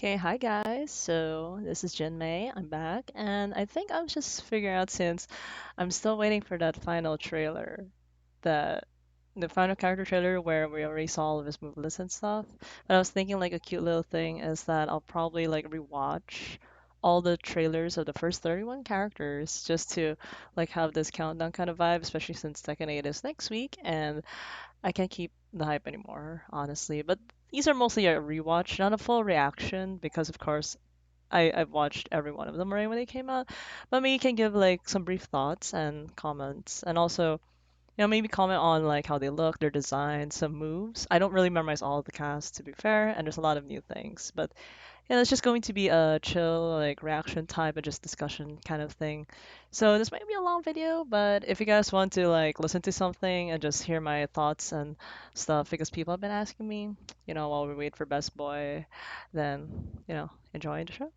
Okay, hi guys. So this is Jin Mei. I'm back, and I think I'm just figuring out since I'm still waiting for that final trailer, the the final character trailer where we already saw all of his moveless and stuff. But I was thinking like a cute little thing is that I'll probably like rewatch all the trailers of the first 31 characters just to like have this countdown kind of vibe, especially since Tekken 8 is next week, and I can't keep the hype anymore, honestly. But these are mostly a rewatch, not a full reaction, because of course I've watched every one of them right when they came out. But maybe you can give like some brief thoughts and comments, and also maybe comment on like how they look, their design, some moves. I don't really memorize all of the cast to be fair, and there's a lot of new things, but yeah, it's just going to be a chill, like reaction type and just discussion kind of thing. So this might be a long video, but if you guys want to like listen to something and just hear my thoughts and stuff, because people have been asking me, while we wait for Best Boy, then, enjoy the show.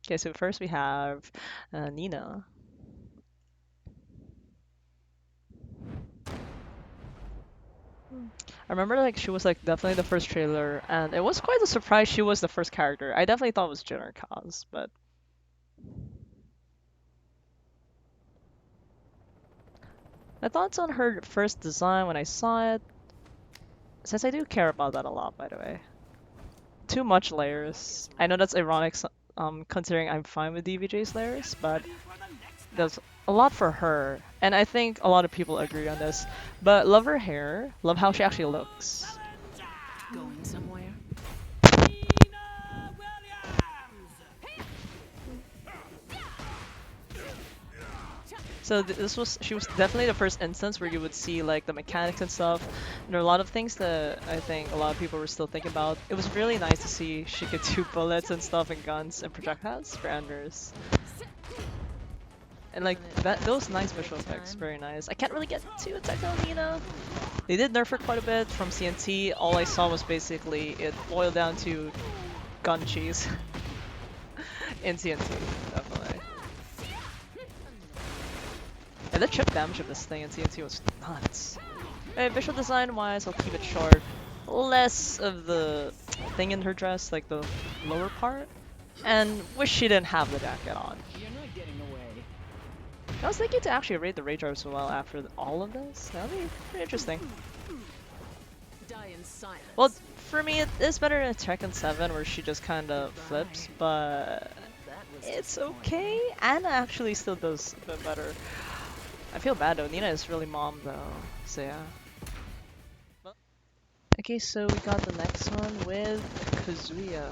Okay, so first we have Nina. I remember like she was like definitely the first trailer, and it was quite a surprise she was the first character. I definitely thought it was Jin or Kaz, but my thoughts on her first design when I saw it, since I do care about that a lot, by the way. Too much layers. I know that's ironic, considering I'm fine with DVJ's layers, but there's a lot for her, and I think a lot of people agree on this. But love her hair, love how she actually looks. Going somewhere? So she was definitely the first instance where you would see like the mechanics and stuff. And there are a lot of things that I think a lot of people were still thinking about. It was really nice to see she could do bullets and stuff and guns and projectiles for Anders. And like that, those nice visual effects, very nice. I can't really get too technical, They did nerf her quite a bit from CNT. All I saw was basically it boiled down to gun cheese in CNT, definitely. And the chip damage of this thing in TNT was nuts. Visual design wise, I'll keep it short. Less of the thing in her dress, like the lower part. And wish she didn't have the jacket on. You're not getting away. I was thinking to actually raid the Rage Art as well after all of this. That'd be pretty interesting. Die in silence. Well, for me, it is better than Tekken 7 where she just kind of flips, but That was it's disappointing. okay. Anna actually still does a bit better. I feel bad though. Nina is really mom though, so yeah. Okay, so we got the next one with Kazuya.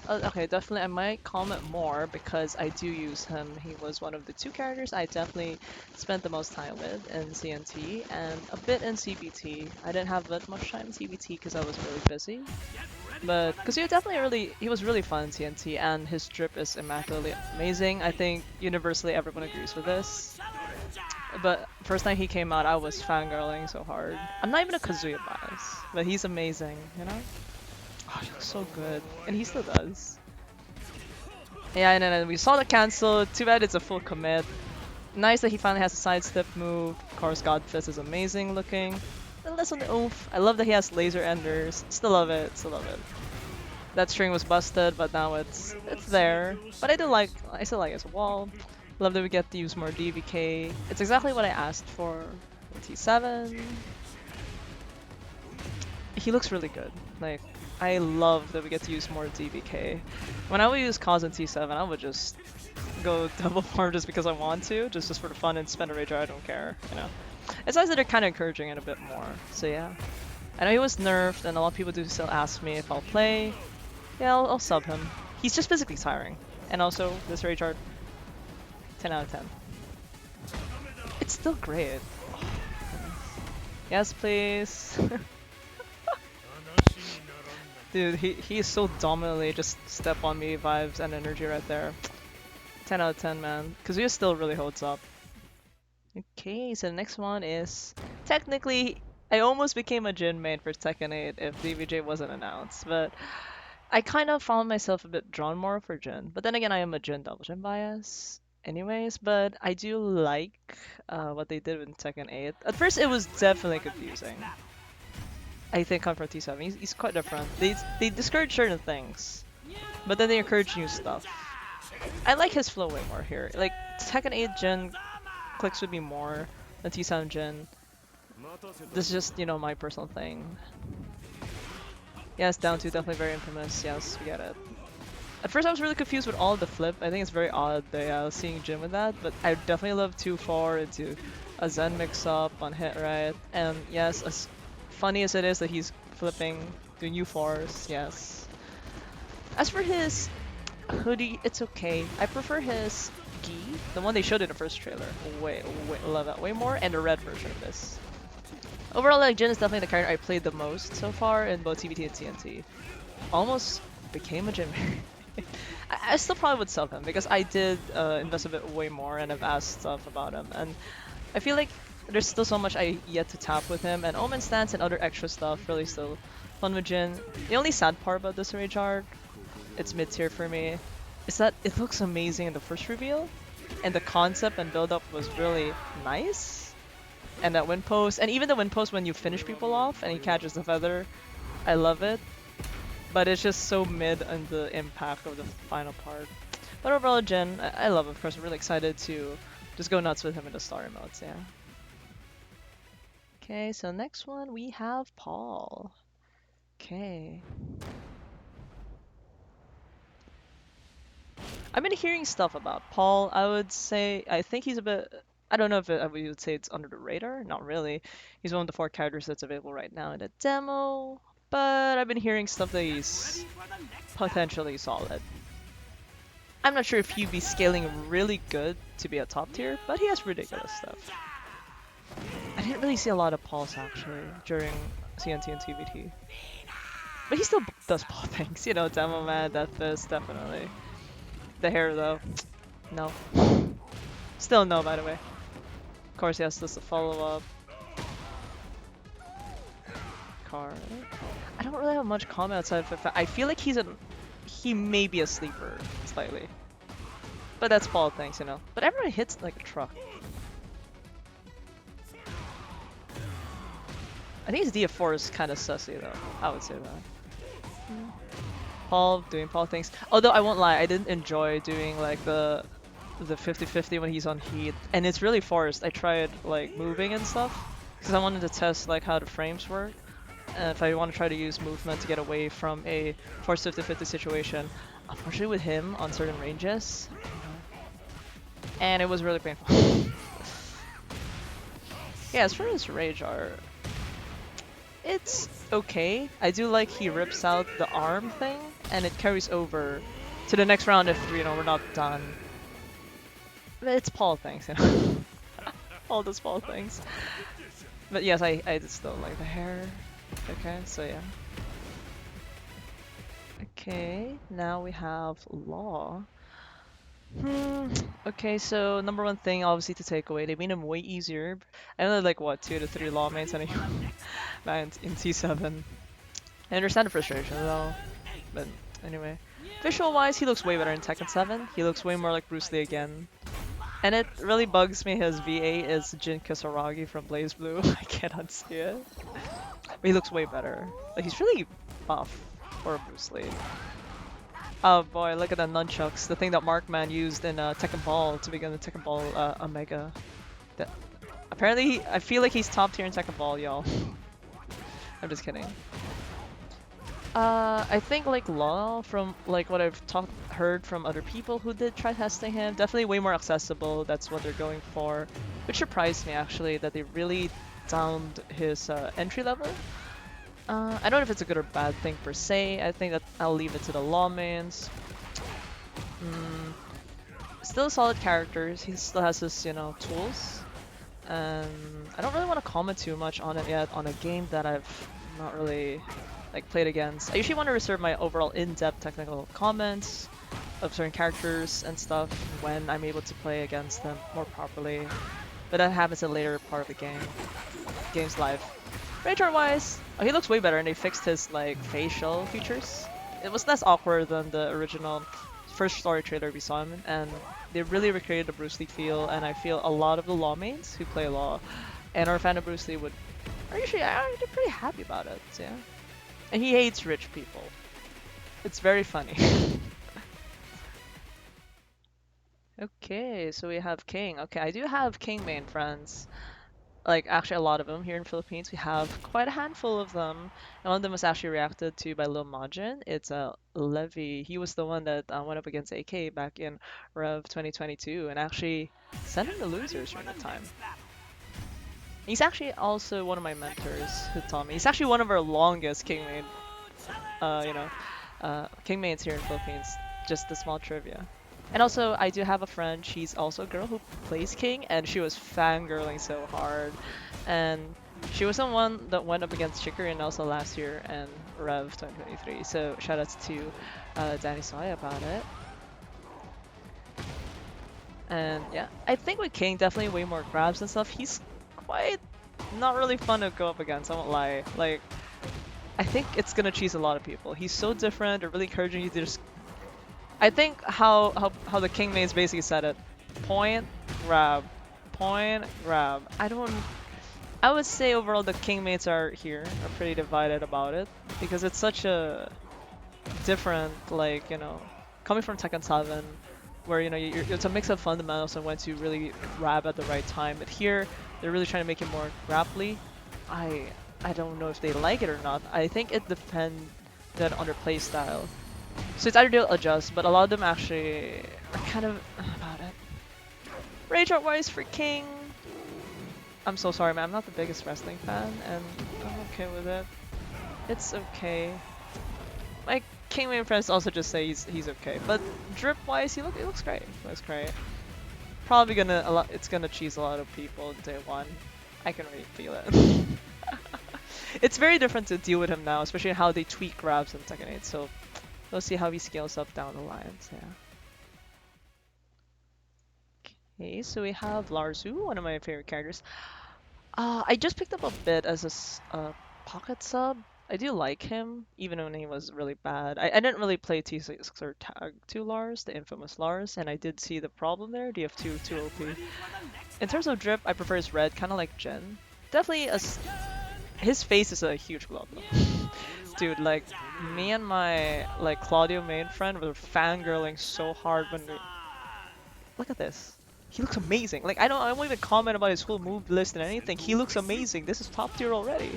Okay, definitely I might comment more because I do use him. He was one of the two characters I definitely spent the most time with in CNT and a bit in CBT. I didn't have that much time in CBT because I was really busy. But Kazuya definitely he was really fun in CNT and his drip is immaculately amazing. I think universally everyone agrees with this. But first time he came out, I was fangirling so hard. I'm not even a Kazuya bias, but he's amazing. Oh, he looks so good, and he still does. Yeah, and then we saw the cancel. Too bad it's a full commit. Nice that he finally has a sidestep move. Of course, Godfist is amazing looking. And less on the oomph. I love that he has laser enders. Still love it. Still love it. That string was busted, but now it's there. But I still like his wall. Love that we get to use more DVK. It's exactly what I asked for with T7. He looks really good. Like, I love that we get to use more DVK. When I would use Kaz in T7, I would just go double farm just because I want to, just for the fun and spend a Rager, I don't care. It's nice that they're kind of encouraging it a bit more, so yeah. I know he was nerfed, and a lot of people do still ask me if I'll play. Yeah, I'll sub him. He's just physically tiring. And also, this Rager, 10 out of 10. It's still great. Yes, please. Dude, he is so dominantly just step on me vibes and energy right there. 10 out of 10, man. Kazuya still really holds up. Okay, so the next one is technically I almost became a Jin main for Tekken 8 if DVJ wasn't announced, but I kind of found myself a bit drawn more for Jin. But then again, I am a Jin double Jin bias anyways, but I do like what they did with Tekken 8. At first, it was definitely confusing. I think coming from T7, he's quite different. They discourage certain things. but then they encourage new stuff. I like his flow way more here. Like Tekken 8 Gen clicks with me more than T7 Gen. This is just, you know, my personal thing. Yes, down to definitely very infamous. Yes, we get it. At first I was really confused with all the flip. I think it's very odd that I was seeing Jin with that, but I definitely love 2-4 into a Zen mix-up on hit right. And yes, as funny as it is that he's flipping, doing U4s, yes. As for his hoodie, it's okay. I prefer his gi, the one they showed in the first trailer. Love that way more, and the red version of this. Overall, like Jin is definitely the character I played the most so far in both TBT and TNT. Almost became a Jin. I still probably would sub him because I did invest a bit way more and have asked stuff about him, and I feel like there's still so much I yet to tap with him, and Omen stance and other extra stuff really still fun with Jin. The only sad part about this Rage Art, it's mid tier for me, is that it looks amazing in the first reveal, and the concept and build up was really nice. And that wind post, and even the wind post when you finish people off and he catches the feather, I love it. But it's just so mid on the impact of the final part. But overall, Jin, I love him. Of course, I'm really excited to just go nuts with him in the story modes, yeah. Okay, so next one we have Paul. Okay. I've been hearing stuff about Paul. I would say, I think he's a bit, I don't know if we would say it's under the radar. Not really. He's one of the 4 characters that's available right now in the demo. But I've been hearing stuff that he's potentially solid. I'm not sure if he'd be scaling really good to be a top tier, but he has ridiculous stuff. I didn't really see a lot of Pulse actually during CNT and TVT. But he still does Paul things, you know, Demo Man, Death Fist, definitely. The hair though, no. Still no, by the way. Of course he has this to follow up. Card. I don't really have much comment outside of the I feel like he may be a sleeper, slightly. But that's Paul things, you know. But everyone hits like a truck. I think his DF4 is kind of sussy though. I would say that. Paul doing Paul things. Although I won't lie, I didn't enjoy doing like the 50-50 when he's on heat, and it's really forced. I tried like moving and stuff because I wanted to test like how the frames work, and if I want to try to use movement to get away from a forced 50-50 situation. Unfortunately, with him on certain ranges, and it was really painful. Yeah, as far as Rage Art, it's okay. I do like he rips out the arm thing, and it carries over to the next round if, you know, we're not done. But it's Paul things, you know. All those Paul things. But yes, I just don't like the hair. Okay, so yeah. Okay, now we have Law. Okay, so number one thing, obviously, to take away, they made him way easier. I only like, what, 2 to 3 law mains in T7. I understand the frustration, though. But anyway. Visual-wise, he looks way better in Tekken 7. He looks way more like Bruce Lee again. And it really bugs me his VA is Jin Kisaragi from Blaze Blue. I can't unsee it. But he looks way better. Like, he's really buff for Bruce Lee. Oh boy, look at the nunchucks. The thing that Markman used in Tekken Ball to begin the Tekken Ball Omega. Apparently, I feel like he's top tier in Tekken Ball, y'all. I'm just kidding. I think like Law, from like what I've heard from other people who did try testing him, definitely way more accessible. That's what they're going for, which surprised me actually that they really downed his entry level. I don't know if it's a good or bad thing per se. I think that I'll leave it to the Law mains. Still solid characters. He still has his, you know, tools. And I don't really want to comment too much on it yet on a game that I've not really like played against. I usually want to reserve my overall in-depth technical comments of certain characters and stuff when I'm able to play against them more properly. But that happens in a later part of the game. Game's live. Rage Art wise, oh, he looks way better, and they fixed his like facial features. It was less awkward than the original first story trailer we saw him in, and they really recreated the Bruce Lee feel. And I feel a lot of the Law mains who play Law and are a fan of Bruce Lee are usually they're pretty happy about it. So yeah, and he hates rich people. It's very funny. Okay, so we have King. Okay, I do have King main friends. Like actually a lot of them here in Philippines. We have quite a handful of them. And one of them was actually reacted to by Lil Majin. It's Levy. He was the one that went up against AK back in Rev 2022 and actually sent him the losers during the time. He's actually also one of my mentors who taught me. He's actually one of our longest King main, you know, King mains here in Philippines. Just a small trivia. And also, I do have a friend. She's also a girl who plays King, and she was fangirling so hard. And she was the one that went up against Chikurin also last year and Rev 2023. So shoutouts to Danny Soya about it. And yeah, I think with King, definitely way more grabs and stuff. He's quite not really fun to go up against, I won't lie. Like, I think it's gonna cheese a lot of people. He's so different, they're really encouraging you to just I think how the king mains basically said it. Point, grab. Point, grab. I would say overall the king mates are here are pretty divided about it because it's such a different like, coming from Tekken 7 where it's a mix of fundamentals and when to really grab at the right time. But here they're really trying to make it more grapply. I I don't know if they like it or not. I think it depends on their play style. So it's either they'll adjust, but a lot of them actually are kind of about it. Rage art wise for King, I'm so sorry, man. I'm not the biggest wrestling fan, and I'm okay with it. It's okay. My King main friends also just say he's okay, but drip wise, he looks great. He looks great. Probably it's gonna cheese a lot of people day one. I can really feel it. It's very different to deal with him now, especially how they tweak grabs in Tekken 8. So we'll see how he scales up down the line. So, yeah. Okay, so we have Larzu, one of my favorite characters. I just picked up a bit as a pocket sub. I do like him, even when he was really bad. I didn't really play T6 or Tag 2 Lars, the infamous Lars, and I did see the problem there. DF2 too OP. In terms of drip, I prefer his red, kind of like Jen. Definitely his face is a huge blow up though. Dude, like me and my like Claudio main friend were fangirling so hard when we look at this. He looks amazing. Like I won't even comment about his full move list and anything. He looks amazing. This is top tier already.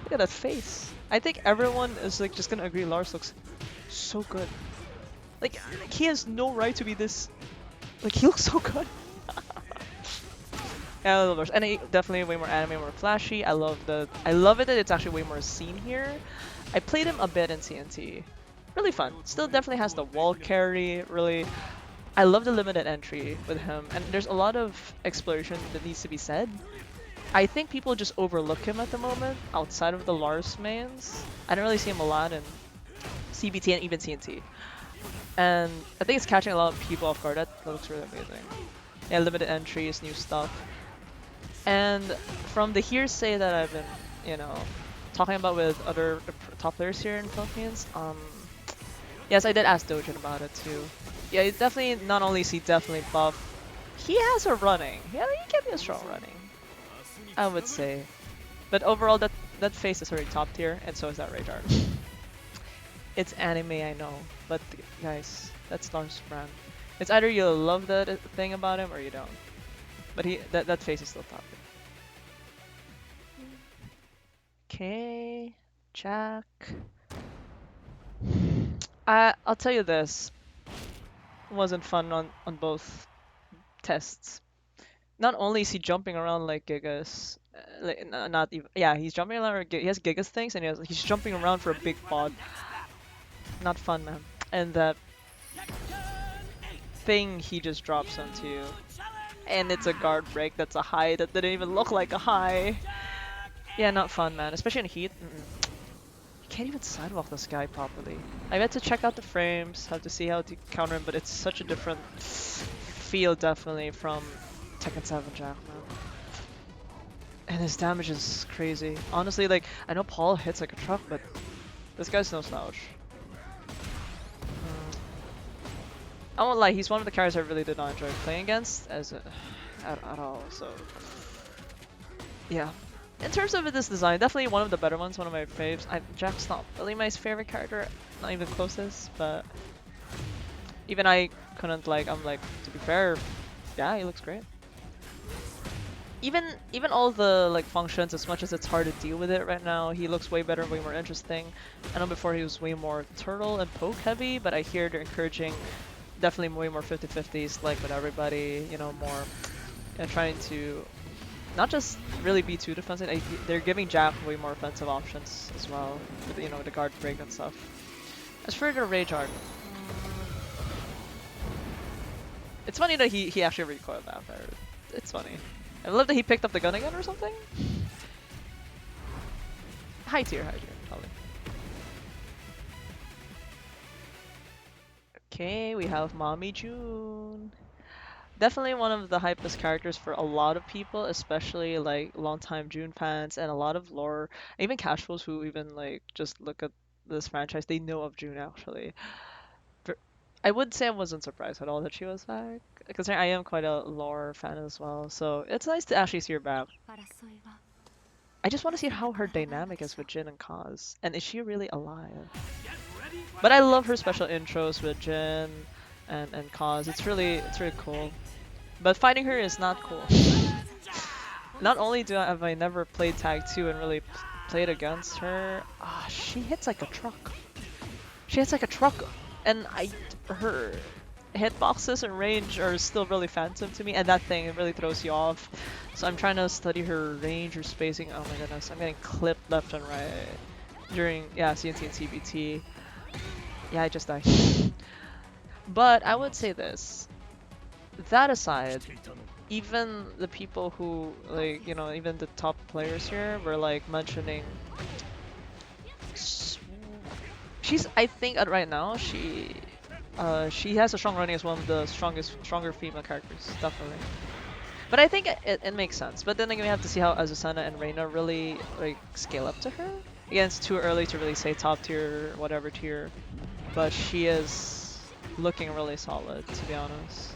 Look at that face. I think everyone is like just gonna agree Lars looks so good. Like he has no right to be this. Like he looks so good. Yeah, I love Lars. And he definitely way more anime, more flashy. I love it that it's actually way more scene here. I played him a bit in TNT. Really fun. Still definitely has the wall carry. Really, I love the limited entry with him. And there's a lot of exploration that needs to be said. I think people just overlook him at the moment outside of the Lars mains. I don't really see him a lot in CBT and even TNT. And I think it's catching a lot of people off guard. That looks really amazing. Yeah, limited entries, new stuff. And from the hearsay that I've been, talking about with other top players here in Philippines, yes, I did ask Dojin about it too. Yeah, definitely, not only is he definitely buff, he has a running. Yeah, he can be a strong running, I would say. But overall, that face is already top tier, and so is that Rage art. It's anime, I know, but guys, that's Lars brand. It's either you love that thing about him or you don't. But that face is still top tier. Okay, Jack. I'll tell you this. Wasn't fun on both tests. Not only is he jumping around like Gigas, not even yeah, he's jumping around. He has Gigas things, and he's jumping around for a big pod. Not fun, man. And that thing he just drops onto you, and it's a guard break. That's a high that didn't even look like a high. Yeah, not fun, man. Especially in heat. You can't even sidewalk this guy properly. I had to check out the frames, have to see how to counter him, but it's such a different feel definitely from Tekken 7 Jack, man. And his damage is crazy. Honestly, like, I know Paul hits like a truck, but this guy's no slouch. I won't lie, he's one of the characters I really did not enjoy playing against at all, so yeah. In terms of this design, definitely one of the better ones, one of my faves. Jack's not really my favorite character, not even closest, but Even I couldn't like. I'm like, to be fair, yeah, he looks great. Even even all the like functions, as much as it's hard to deal with it right now, he looks way better, way more interesting. I know before he was way more turtle and poke heavy, but I hear they're encouraging definitely way more 50-50s, like with everybody, you know, more trying to not just really be too defensive. They're giving Jack way more offensive options as well, with you know the guard break and stuff. As for the rage art, it's funny that he actually recoiled after. It's funny. I love that he picked up the gun again or something. High tier, probably. Okay, we have Mommy June. Definitely one of the hypest characters for a lot of people, especially like longtime June fans and a lot of lore, even casuals who even like just look at this franchise, they know of June actually. Ver- I would say I wasn't surprised at all that she was back, because I am quite a lore fan as well. So it's nice to actually see her back. I just want to see how her dynamic is with Jin and Kaz, and is she really alive? But I love her special intros with Jin and Kaz. It's really cool. But fighting her is not cool. Not only have I never played Tag 2 and really played against her, she hits like a truck. She hits like a truck, and her hitboxes and range are still really phantom to me, and that thing really throws you off. So I'm trying to study her range, her spacing. Oh my goodness, I'm getting clipped left and right during CNC and CBT. Yeah, I just died. But I would say this. That aside, even the people who like even the top players here were like mentioning she's I think right now she has a strong running as one of the stronger female characters, definitely. But I think it makes sense. But then again, we have to see how Azucena and Reina really like scale up to her. Again, it's too early to really say top tier, whatever tier, but she is looking really solid, to be honest.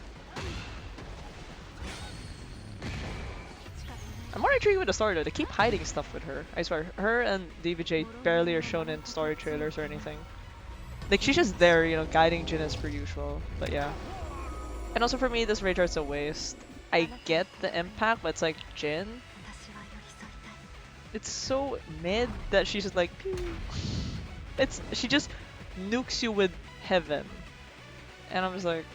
I'm more intrigued with the story though. They keep hiding stuff with her. I swear, her and DVJ barely are shown in story trailers or anything. Like she's just there, guiding Jin as per usual. But yeah. And also for me, this Rage Art's a waste. I get the impact, but it's like Jin. It's so mid that she's just like, pew. She just nukes you with heaven, and I'm just like.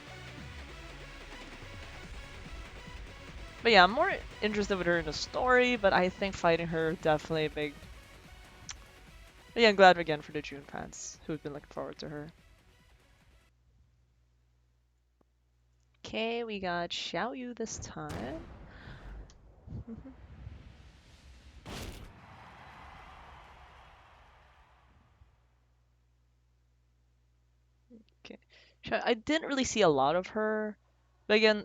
But yeah, I'm more interested with her in the story, but I think fighting her definitely a big. But yeah, I'm glad again for the June fans who've been looking forward to her. Okay, we got Xiaoyu this time. Okay. I didn't really see a lot of her. But again,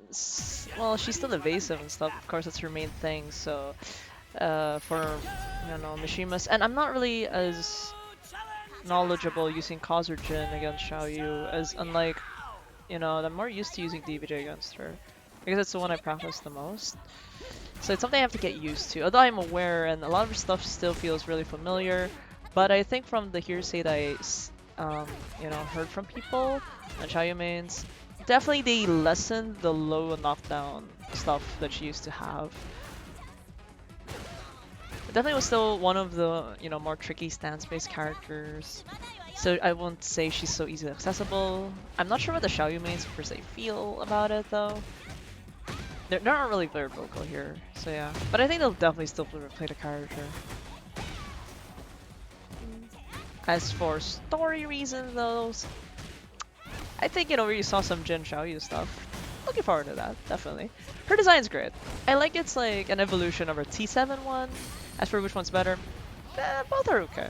well, she's still evasive and stuff. Of course, that's her main thing. So, for Mishimas, and I'm not really as knowledgeable using Kaz Jin against Xiaoyu as unlike I'm more used to using DVJ against her because it's the one I practice the most. So it's something I have to get used to. Although I'm aware, and a lot of her stuff still feels really familiar, but I think from the hearsay that heard from people and Xiaoyu mains, definitely they lessened the low knockdown stuff that she used to have. It definitely was still one of the more tricky stance-based characters. So I won't say she's so easily accessible. I'm not sure what the Xiaoyu mains per se feel about it though. They're not really very vocal here, so yeah. But I think they'll definitely still play the character. As for story reasons though, I think we saw some Jin Xiaoyu stuff. Looking forward to that, definitely. Her design's great. I like it's like an evolution of her T7 one. As for which one's better, both are okay.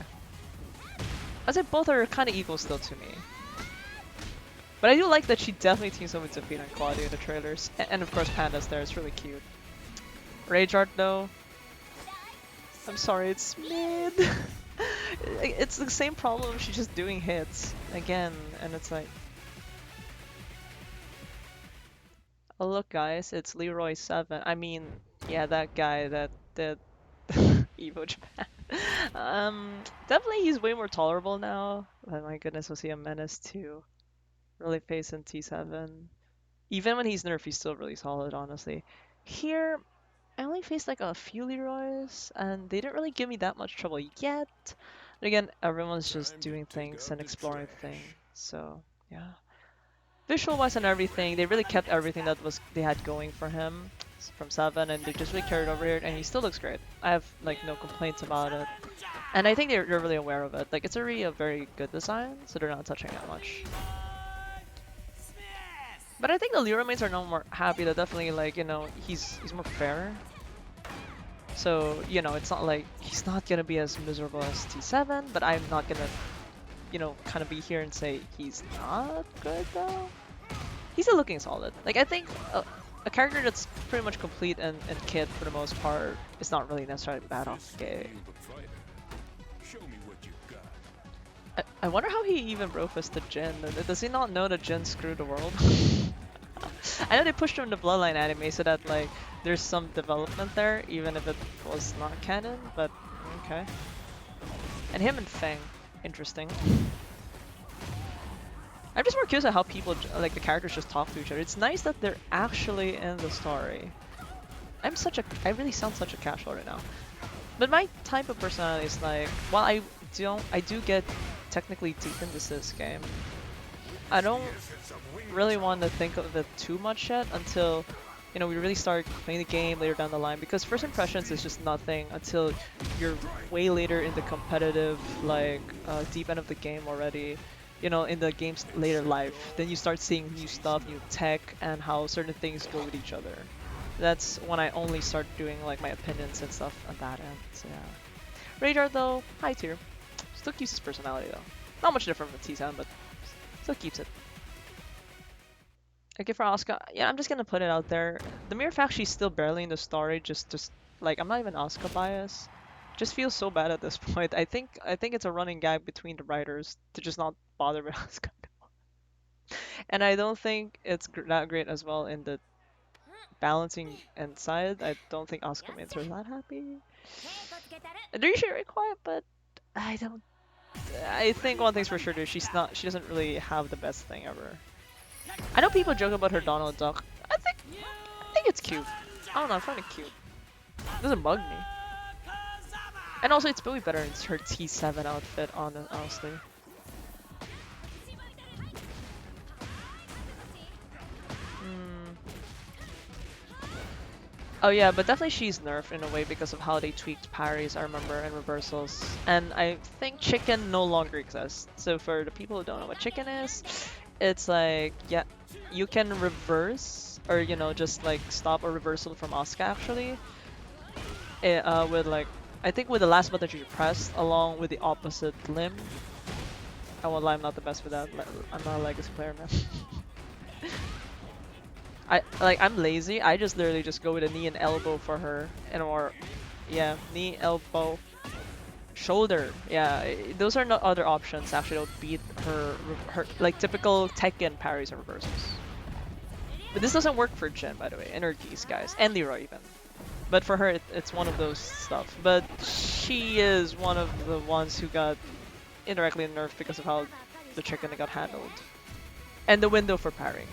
I'd say both are kind of equal still to me. But I do like that she definitely teams up with Zafina and Claudia in the trailers. And of course Panda's there, it's really cute. Rage Art though, I'm sorry, it's mid. It's the same problem, she's just doing hits again, and it's like... Oh look guys, it's Leroy7. I mean, yeah, that guy that did Evo Japan. Definitely he's way more tolerable now. Oh my goodness, was he a menace too? really face in T7. Even when he's nerfed, he's still really solid, honestly. Here, I only faced like a few Leroys, and they didn't really give me that much trouble yet. But again, everyone's just doing things and exploring things, so yeah. Visual-wise and everything, they really kept everything that was they had going for him from 7, and they just really carried over here, and he still looks great. I have like no complaints about it. And I think they're really aware of it. Like, it's already a very good design, so they're not touching it much. But I think the Lira mates are no more happy that definitely, like, you know, he's more fair. So, you know, it's not like he's not gonna be as miserable as T7, but I'm not gonna, you know, kind of be here and say he's not good though. He's still looking solid. Like, I think a character that's pretty much complete and kit for the most part is not really necessarily bad off the gate. I wonder how he even brofisted Jin. Does he not know that Jin screwed the world? I know they pushed him in the Bloodline anime so that like there's some development there, even if it was not canon, but okay. And him and Feng, interesting. I'm just more curious at how people, like the characters just talk to each other. It's nice that they're actually in the story. I really sound such a casual right now. But my type of personality is like, while I do get technically deep into this game, I don't really want to think of it too much yet until, you know, we really start playing the game later down the line, because first impressions is just nothing until you're way later in the competitive, like, deep end of the game already, you know, in the game's later life. Then you start seeing new stuff, new tech, and how certain things go with each other. That's when I only start doing, like, my opinions and stuff on that end, so yeah. Radar, though, high tier. Still keeps his personality, though. Not much different from T7, but still keeps it. Okay, for Asuka, yeah, I'm just gonna put it out there. The mere fact she's still barely in the story, just like, I'm not even Asuka biased, just feels so bad at this point. I think it's a running gag between the writers to just not bother with Asuka. And I don't think it's that great as well in the balancing and side. I don't think Asuka mains are that happy. They're usually very quiet, but I don't. I think one thing's for sure, dude, she doesn't really have the best thing ever. I know people joke about her Donald Duck. I think it's cute. I don't know, I find it cute. It doesn't bug me. And also, it's probably better in her T7 outfit, honestly. Mm. Oh yeah, but definitely she's nerfed in a way because of how they tweaked parries, I remember, and reversals. And I think chicken no longer exists. So for the people who don't know what chicken is, it's like, yeah, you can reverse, or, you know, just like stop a reversal from Asuka actually. With like, I think with the last button you press along with the opposite limb. I won't lie, I'm not the best with that. I'm not a legacy player, man. I'm lazy. I just literally just go with a knee and elbow for her, and or yeah, knee, elbow, shoulder. Yeah, those are not other options actually that would beat her like typical Tekken parries and reversals. But this doesn't work for Jin, by the way, and her Geese guys, and Leroy even. But for her, it's one of those stuff. But she is one of the ones who got indirectly nerfed because of how the chicken got handled. And the window for parrying.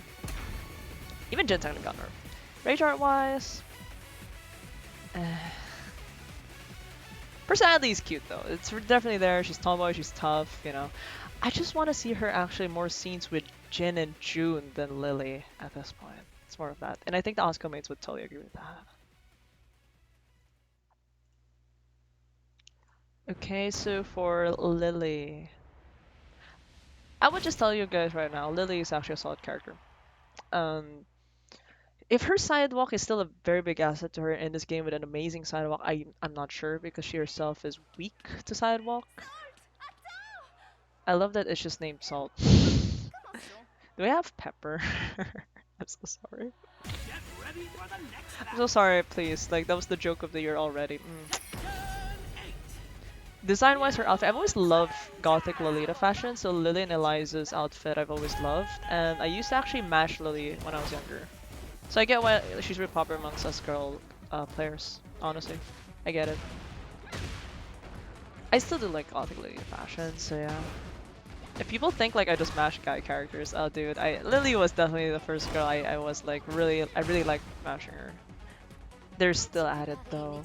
Even Jin technically got nerfed. Rage art wise, personality is cute though. It's definitely there. She's tomboy, she's tough, you know. I just want to see her actually more scenes with Jin and June than Lily at this point. It's more of that. And I think the Asuka mates would totally agree with that. Okay, so for Lily, I would just tell you guys right now, Lily is actually a solid character. Um, if her sidewalk is still a very big asset to her in this game with an amazing sidewalk, I'm not sure because she herself is weak to sidewalk. I love that it's just named Salt. Do we have Pepper? I'm so sorry. I'm so sorry, please. Like, that was the joke of the year already. Design-wise, her outfit, I've always loved gothic Lolita fashion, so Lily and Eliza's outfit I've always loved, and I used to actually mash Lily when I was younger. So I get why she's really popular amongst us girl players, honestly. I get it. I still do like gothic Lolita fashion, so yeah. If people think like I just mash guy characters, oh dude, Lily was definitely the first girl I was like I really liked mashing her. They're still at it though.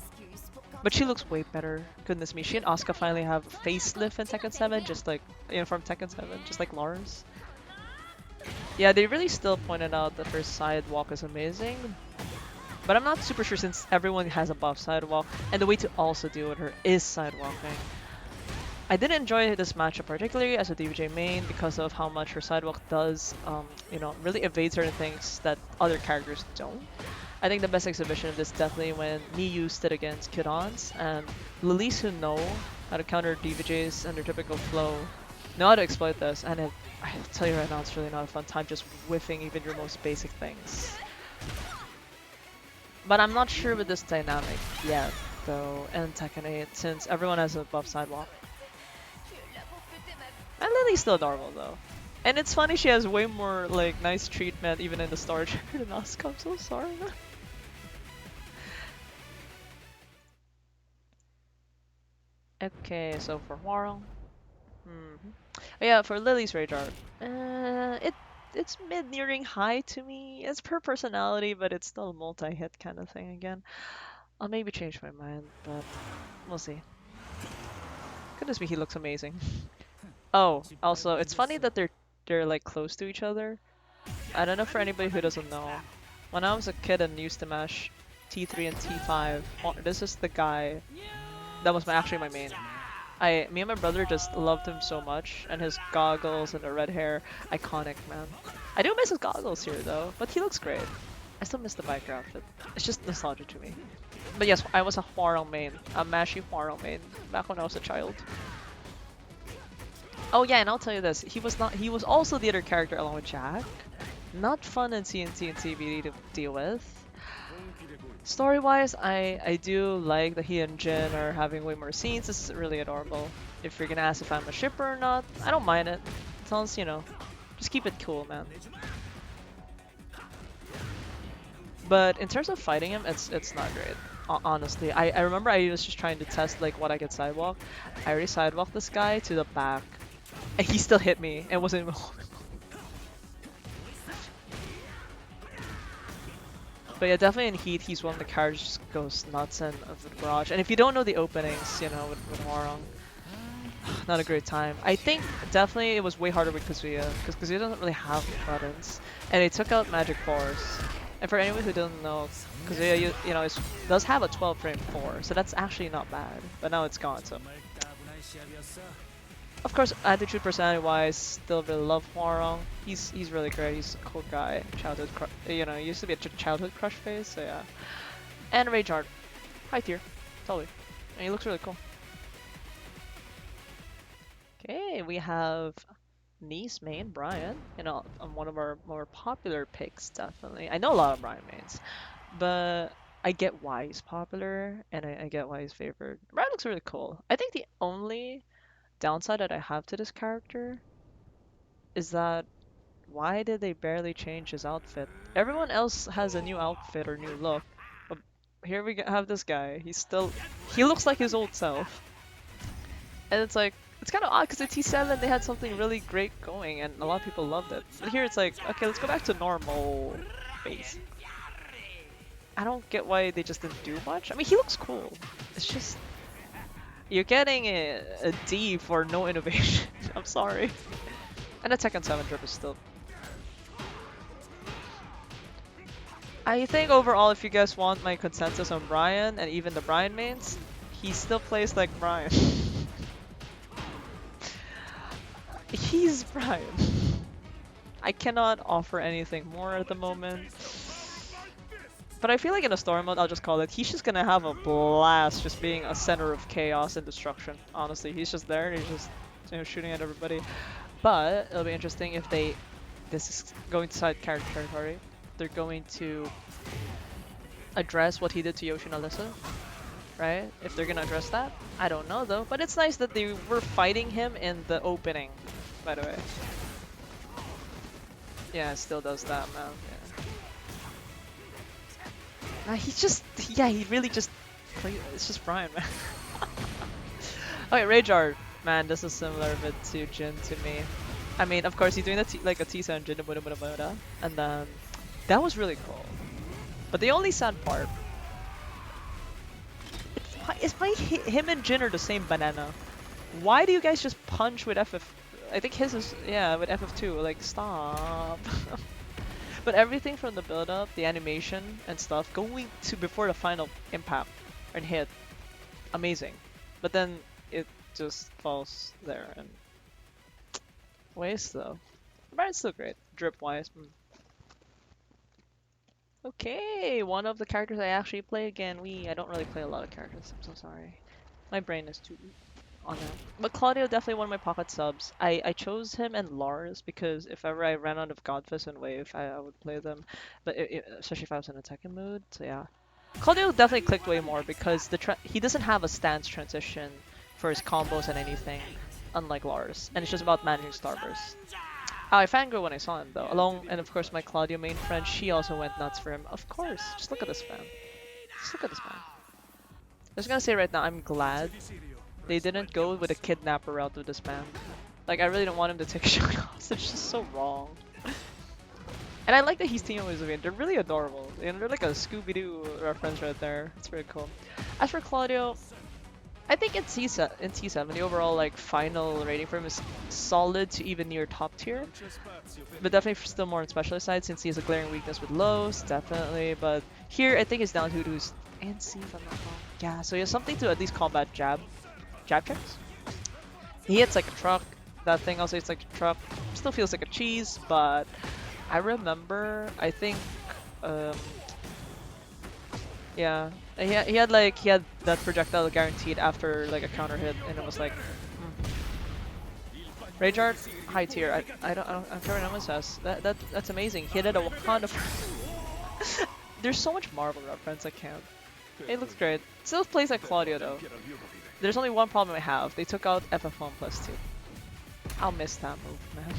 But she looks way better. Goodness me, she and Asuka finally have a facelift in Tekken 7, just like from Tekken 7, just like Lars. Yeah, they really still pointed out that her sidewalk is amazing. But I'm not super sure since everyone has a buff sidewalk, and the way to also deal with her is sidewalking. I did enjoy this matchup particularly as a DVJ main because of how much her sidewalk does, really evade certain things that other characters don't. I think the best exhibition of this definitely when me used it against Kidons, and Lilies who know how to counter DVJs and their typical flow know how to exploit this, and I'll tell you right now, it's really not a fun time just whiffing even your most basic things. But I'm not sure with this dynamic yet, though, in Tekken 8, since everyone has a buff sidewalk. And Lily's still adorable though. And it's funny she has way more like nice treatment even in the storage than Asuka. I'm so sorry. Okay, so for Warl. Yeah, for Lily's Rage Art. It's mid nearing high to me. It's per personality, but it's still a multi-hit kind of thing again. I'll maybe change my mind, but we'll see. Goodness me, he looks amazing. Oh, also, it's funny that they're like close to each other. I don't know for anybody who doesn't know. When I was a kid and used to mash T3 and T5, this is the guy that was actually my main. Me and my brother just loved him so much, and his goggles and the red hair, iconic, man. I do miss his goggles here though, but he looks great. I still miss the biker outfit. It's just nostalgia to me. But yes, I was a Huarl main, a mashy Huarl main, back when I was a child. Oh yeah, and I'll tell you this, he was also the other character along with Jack. Not fun in CNC and CBD to deal with. Story-wise, I do like that he and Jin are having way more scenes. This is really adorable. If you're gonna ask if I'm a shipper or not, I don't mind it. As long as, just keep it cool, man. But in terms of fighting him, it's not great. Honestly, I remember I was just trying to test like what I could sidewalk. I already sidewalked this guy to the back, and he still hit me and wasn't even But yeah, definitely in Heat, he's one of the characters just goes nuts in the garage. And if you don't know the openings, with Warong, not a great time. I think definitely it was way harder with Kazuya, because Kazuya doesn't really have buttons. And they took out Magic Force. And for anyone who doesn't know, Kazuya, does have a 12 frame 4, so that's actually not bad. But now it's gone, so. Of course, attitude, personality-wise, still really love Hwarong. He's really great. He's a cool guy. He used to be a childhood crush phase, so yeah. And Rage Art, high tier, totally. And he looks really cool. Okay, we have Nice main Brian. One of our more popular picks, definitely. I know a lot of Brian mains, but I get why he's popular, and I get why he's favored. Brian looks really cool. I think the only downside that I have to this character is that why did they barely change his outfit? Everyone else has a new outfit or new look, but here we have this guy. He looks like his old self, and it's like it's kind of odd because at T7 they had something really great going and a lot of people loved it. But here it's like, okay, let's go back to normal face. I don't get why they just didn't do much. I mean, he looks cool. It's just you're getting a D for no innovation. I'm sorry. And the Tekken 7 drip is still. I think overall, if you guys want my consensus on Brian and even the Brian mains, he still plays like Brian. He's Brian. I cannot offer anything more at the moment. But I feel like in a story mode, I'll just call it, he's just gonna have a blast just being a center of chaos and destruction. Honestly, he's just there and he's just shooting at everybody. But it'll be interesting if this is going to side character territory. They're going to address what he did to Yoshi and Alyssa, right? If they're gonna address that, I don't know though. But it's nice that they were fighting him in the opening, by the way. Yeah, it still does that, man. Yeah. He really just it's just Brian, man. Okay, Rage Art. Man, this is similar a bit to Jin to me. I mean, of course, he's doing like a Tisa engine, and then that was really cool. But the only sad part, him and Jin are the same banana. Why do you guys just punch with FF? I think his is, yeah, with FF2. Like, stop. But everything from the build up, the animation and stuff, going to before the final impact and hit, amazing. But then it just falls there and waste though. But it's still great, drip wise. Okay, one of the characters I actually play again. I don't really play a lot of characters. I'm so sorry. My brain is too on that. But Claudio definitely one of my pocket subs. I chose him and Lars because if ever I ran out of Godfist and Wave, I would play them. But especially if I was in a Tekken mood. So yeah, Claudio definitely clicked way more because he doesn't have a stance transition for his combos and anything, unlike Lars, and it's just about managing starbursts. Oh, I fangirl when I saw him though. Along and of course my Claudio main friend, she also went nuts for him. Of course, just look at this man. Just look at this man. I'm just gonna say right now, I'm glad they didn't go with a kidnapper route with this man. Like, I really don't want him to take a shot hostage. It's just so wrong. And I like that he's teaming with Zavine. They're really adorable. You know, they're like a Scooby-Doo reference right there. It's pretty cool. As for Claudio, I think in T7, the overall like final rating for him is solid to even near top tier. But definitely still more on specialist side since he has a glaring weakness with lows, definitely. But here, I think it's down to who's and C if I'm not wrong. Yeah, so he has something to at least combat jab checks. He hits like a truck. That thing also hits like a truck. Still feels like a cheese, but I remember, I think, um, yeah, he had that projectile guaranteed after like a counter hit, and it was like, Rage Art, high tier. I can't remember what it says. That's amazing. He did a Wakanda. There's so much Marvel reference. I can't. It looks great. Still plays like Claudio though. There's only one problem I have. They took out FF1+2. I'll miss that move, man.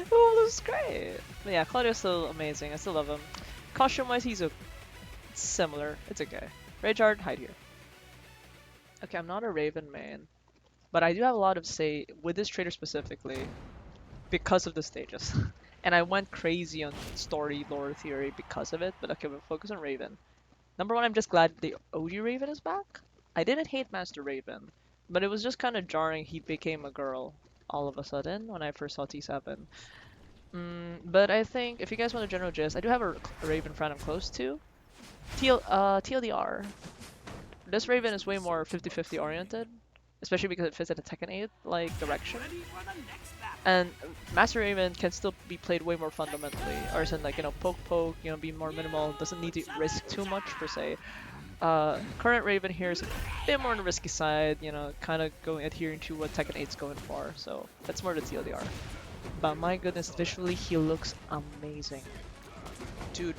Oh, looks great. But yeah, Claudio's still amazing. I still love him. Costume-wise, he's similar. It's okay. Ragehard, hide here. Okay, I'm not a Raven main, but I do have a lot of say with this trader specifically because of the stages. And I went crazy on story lore theory because of it, but okay, we'll focus on Raven. Number one, I'm just glad the OG Raven is back. I didn't hate Master Raven, but it was just kind of jarring he became a girl all of a sudden when I first saw T7. But I think if you guys want a general gist, I do have a Raven friend I'm close to. TLDR. This Raven is way more 50-50 oriented, especially because it fits at a Tekken 8 like direction. And Master Raven can still be played way more fundamentally, or as in like, you know, poke, you know, be more minimal, doesn't need to risk too much per se. Current Raven here is a bit more on the risky side, you know, kind of adhering to what Tekken 8's going for, so that's more the TLDR. But my goodness, visually he looks amazing. Dude,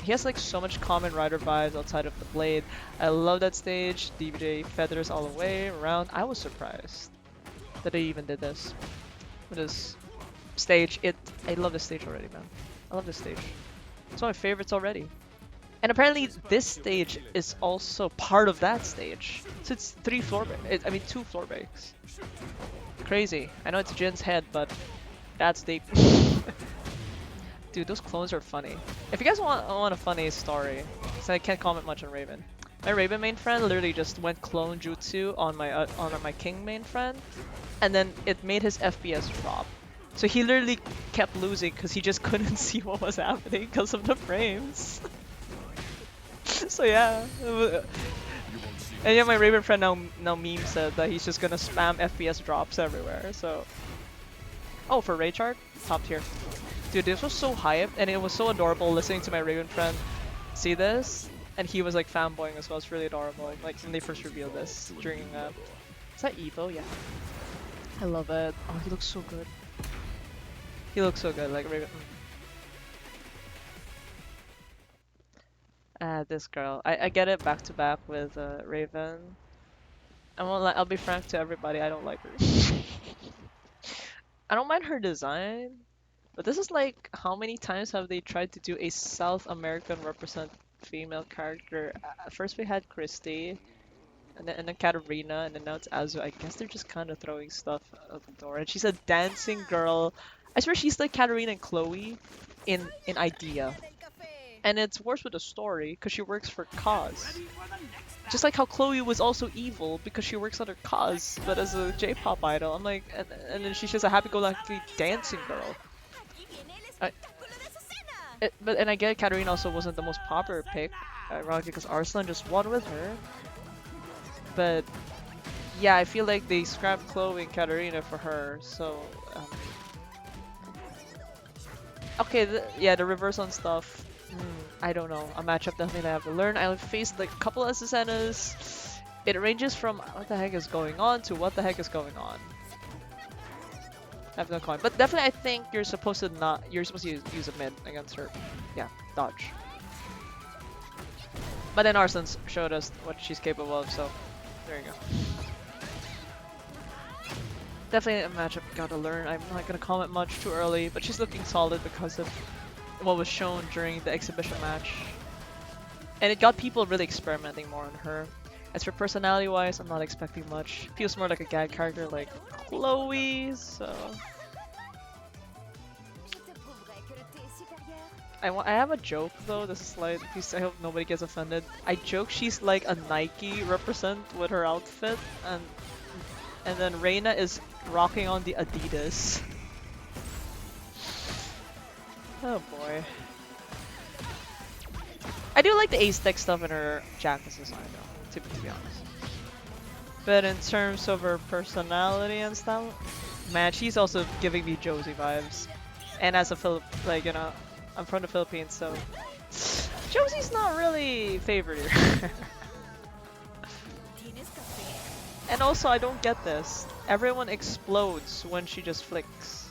he has like so much Kamen Rider vibes outside of the blade. I love that stage, DBJ feathers all the way around. I was surprised that they even did this. With this stage, I love this stage already, man. I love this stage. It's one of my favorites already. And apparently this stage is also part of that stage. So it's 2 floor breaks. Crazy. I know it's Jin's head, but that's deep. Dude, those clones are funny. If you guys want a funny story, so I can't comment much on Raven. My Raven main friend literally just went clone jutsu on my King main friend, and then it made his FPS drop. So he literally kept losing because he just couldn't see what was happening because of the frames. So yeah. And yeah, my Raven friend now meme said that he's just gonna spam FPS drops everywhere. So, oh, for Rage Art, top tier. Dude, this was so hyped, and it was so adorable listening to my Raven friend see this, and he was like fanboying as well. It's really adorable. Like when they first revealed this during is that Evo? Yeah. I love it. Oh, he looks so good. He looks so good, like Raven. This girl. I get it back to back with Raven. I'll be frank to everybody. I don't like her. I don't mind her design, but this is like, how many times have they tried to do a South American represent female character? First we had Christy, and then Katarina, and then now it's Azu. I guess they're just kind of throwing stuff out the door. And she's a dancing girl. I swear she's like Katarina and Chloe in idea. And it's worse with the story because she works for Cause. Just like how Chloe was also evil because she works under Cause, but as a J-pop idol, I'm like, and then she's just a happy-go-lucky dancing girl. I, and I get Katarina also wasn't the most popular pick, ironically because Arslan just won with her. But yeah, I feel like they scrapped Chloe and Katarina for her, so okay, yeah, the reverse on stuff. I don't know. A matchup definitely I have to learn. I faced like a couple of SSNs. It ranges from what the heck is going on to what the heck is going on. I have no comment. But definitely I think you're supposed to use a mid against her. Yeah, dodge. But then Arslan's showed us what she's capable of, so there you go. Definitely a matchup you gotta learn. I'm not gonna comment much too early, but she's looking solid because of what was shown during the exhibition match. And it got people really experimenting more on her. As for personality-wise, I'm not expecting much. Feels more like a gag character like Chloe, so... I have a joke though, this is like, please, I hope nobody gets offended. I joke she's like a Nike represent with her outfit, and then Reina is rocking on the Adidas. Oh boy. I do like the aesthetic stuff in her jacket design though, to be honest. But in terms of her personality and stuff, man, she's also giving me Josie vibes. And as a I'm from the Philippines, so Josie's not really favored here. And also, I don't get this. Everyone explodes when she just flicks.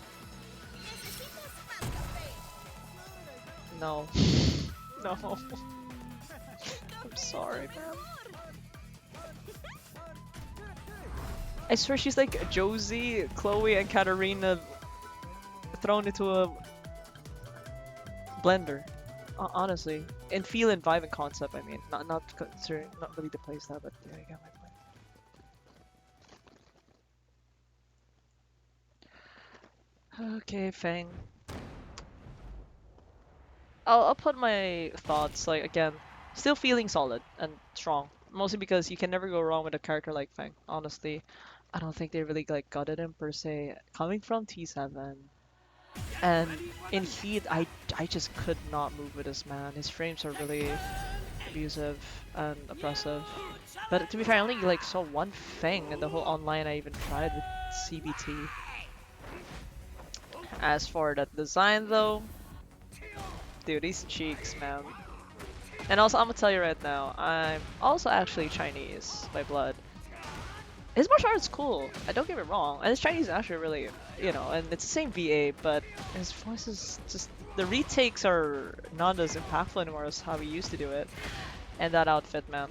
No. No. I'm sorry, man. I swear she's like Josie, Chloe, and Katarina thrown into a blender. Honestly. In feel and vibe and concept, I mean. Not really the playstyle, but yeah, you got my point. Okay, Fang. I'll put my thoughts, like, again, still feeling solid and strong. Mostly because you can never go wrong with a character like Fang, honestly. I don't think they really, like, gutted him, per se. Coming from T7, and in Heat, I just could not move with this man. His frames are really abusive and oppressive. But to be fair, I only, like, saw one Fang in the whole online I even tried with CBT. As for the design, though, dude, these cheeks, man. And also, I'm gonna tell you right now, I'm also actually Chinese by blood. His martial art's cool, don't get me wrong, and his Chinese is actually really, and it's the same VA, but his voice is just, the retakes are not as impactful anymore as how he used to do it. And that outfit, man.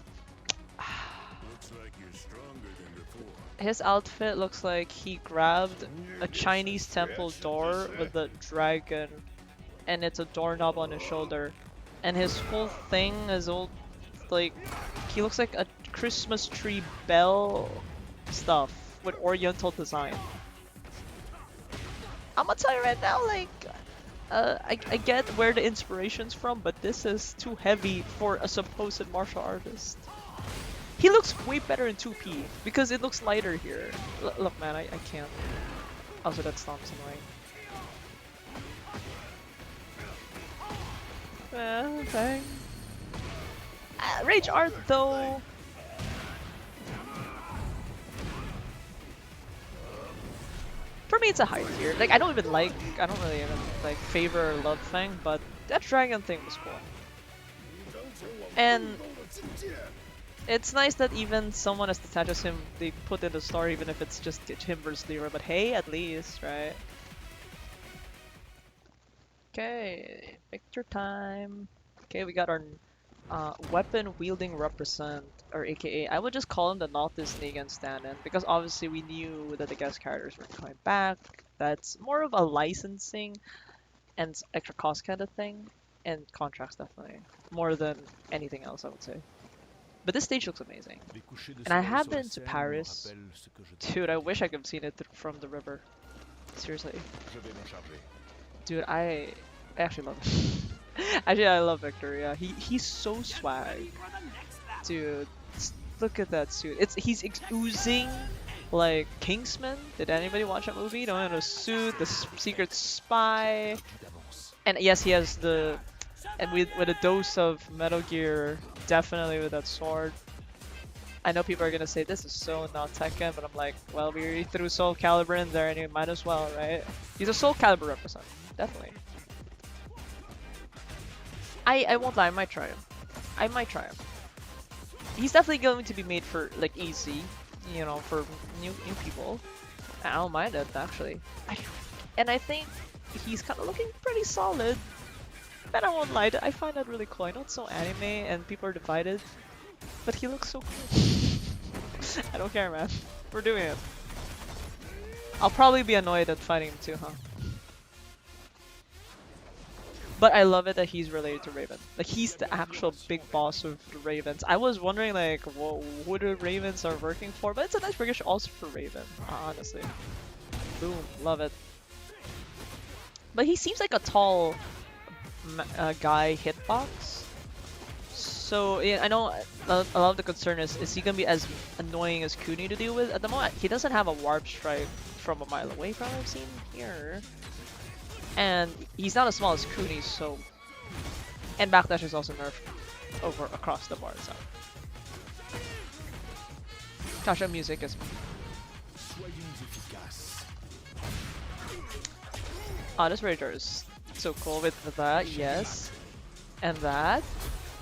Looks like you're stronger than before. His outfit looks like he grabbed a Chinese temple door with a dragon, and it's a doorknob on his shoulder. And his whole thing is all, like, he looks like a Christmas tree bell stuff with oriental design. I'm gonna tell you right now, like, I get where the inspiration's from, but this is too heavy for a supposed martial artist. He looks way better in 2P, because it looks lighter here. Look, man, I can't. Also, that stomp's annoying. Okay. Rage art, though. For me, it's a high tier. Like, I don't really even like favor or love Fang, but that dragon thing was cool. And it's nice that even someone as detached as him, they put in the story, even if it's just him versus Leroy. But hey, at least, right? Okay, picture time. Okay, we got our weapon-wielding represent, or AKA, I would just call him the not this Negan stand-in, because obviously we knew that the guest characters were coming back. That's more of a licensing and extra cost kind of thing, and contracts definitely, more than anything else, I would say. But this stage looks amazing. Les couchers de And I soleil have sur la been to Seine me Paris. rappellent ce que je dois Dude, I devenir. wish I could have seen it from the river. Seriously. Je vais m'en charger. Dude, I actually love him. Actually, I love Victor. Yeah, he's so swag. Dude, look at that suit. He's oozing like Kingsman. Did anybody watch that movie? Don't know, the suit, the secret spy, and yes, he has the and with a dose of Metal Gear, definitely with that sword. I know people are gonna say this is so not Tekken, but I'm like, well, we threw Soul Calibur in there, and you might as well, right? He's a Soul Calibur representative, definitely. I won't lie, I might try him. I might try him. He's definitely going to be made for like easy, you know, for new people. I don't mind it actually. And I think he's kind of looking pretty solid. But I won't lie, I find that really cool. I know it's so anime and people are divided, but he looks so cool. I don't care, man. We're doing it. I'll probably be annoyed at fighting him too, huh? But I love it that he's related to Raven. Like he's the actual big boss of the Ravens. I was wondering like who the Ravens are working for, but it's a nice recognition also for Raven, honestly. Boom, love it. But he seems like a tall guy hitbox. So yeah, I know a lot of the concern is he gonna be as annoying as Kuni to deal with? At the moment, he doesn't have a warp strike from a mile away from what I've seen here. And he's not as small as Kuni, so... And backdash is also nerfed over across the board, so... Tasha music is... Oh, this Rager is so cool with that, yes. And that.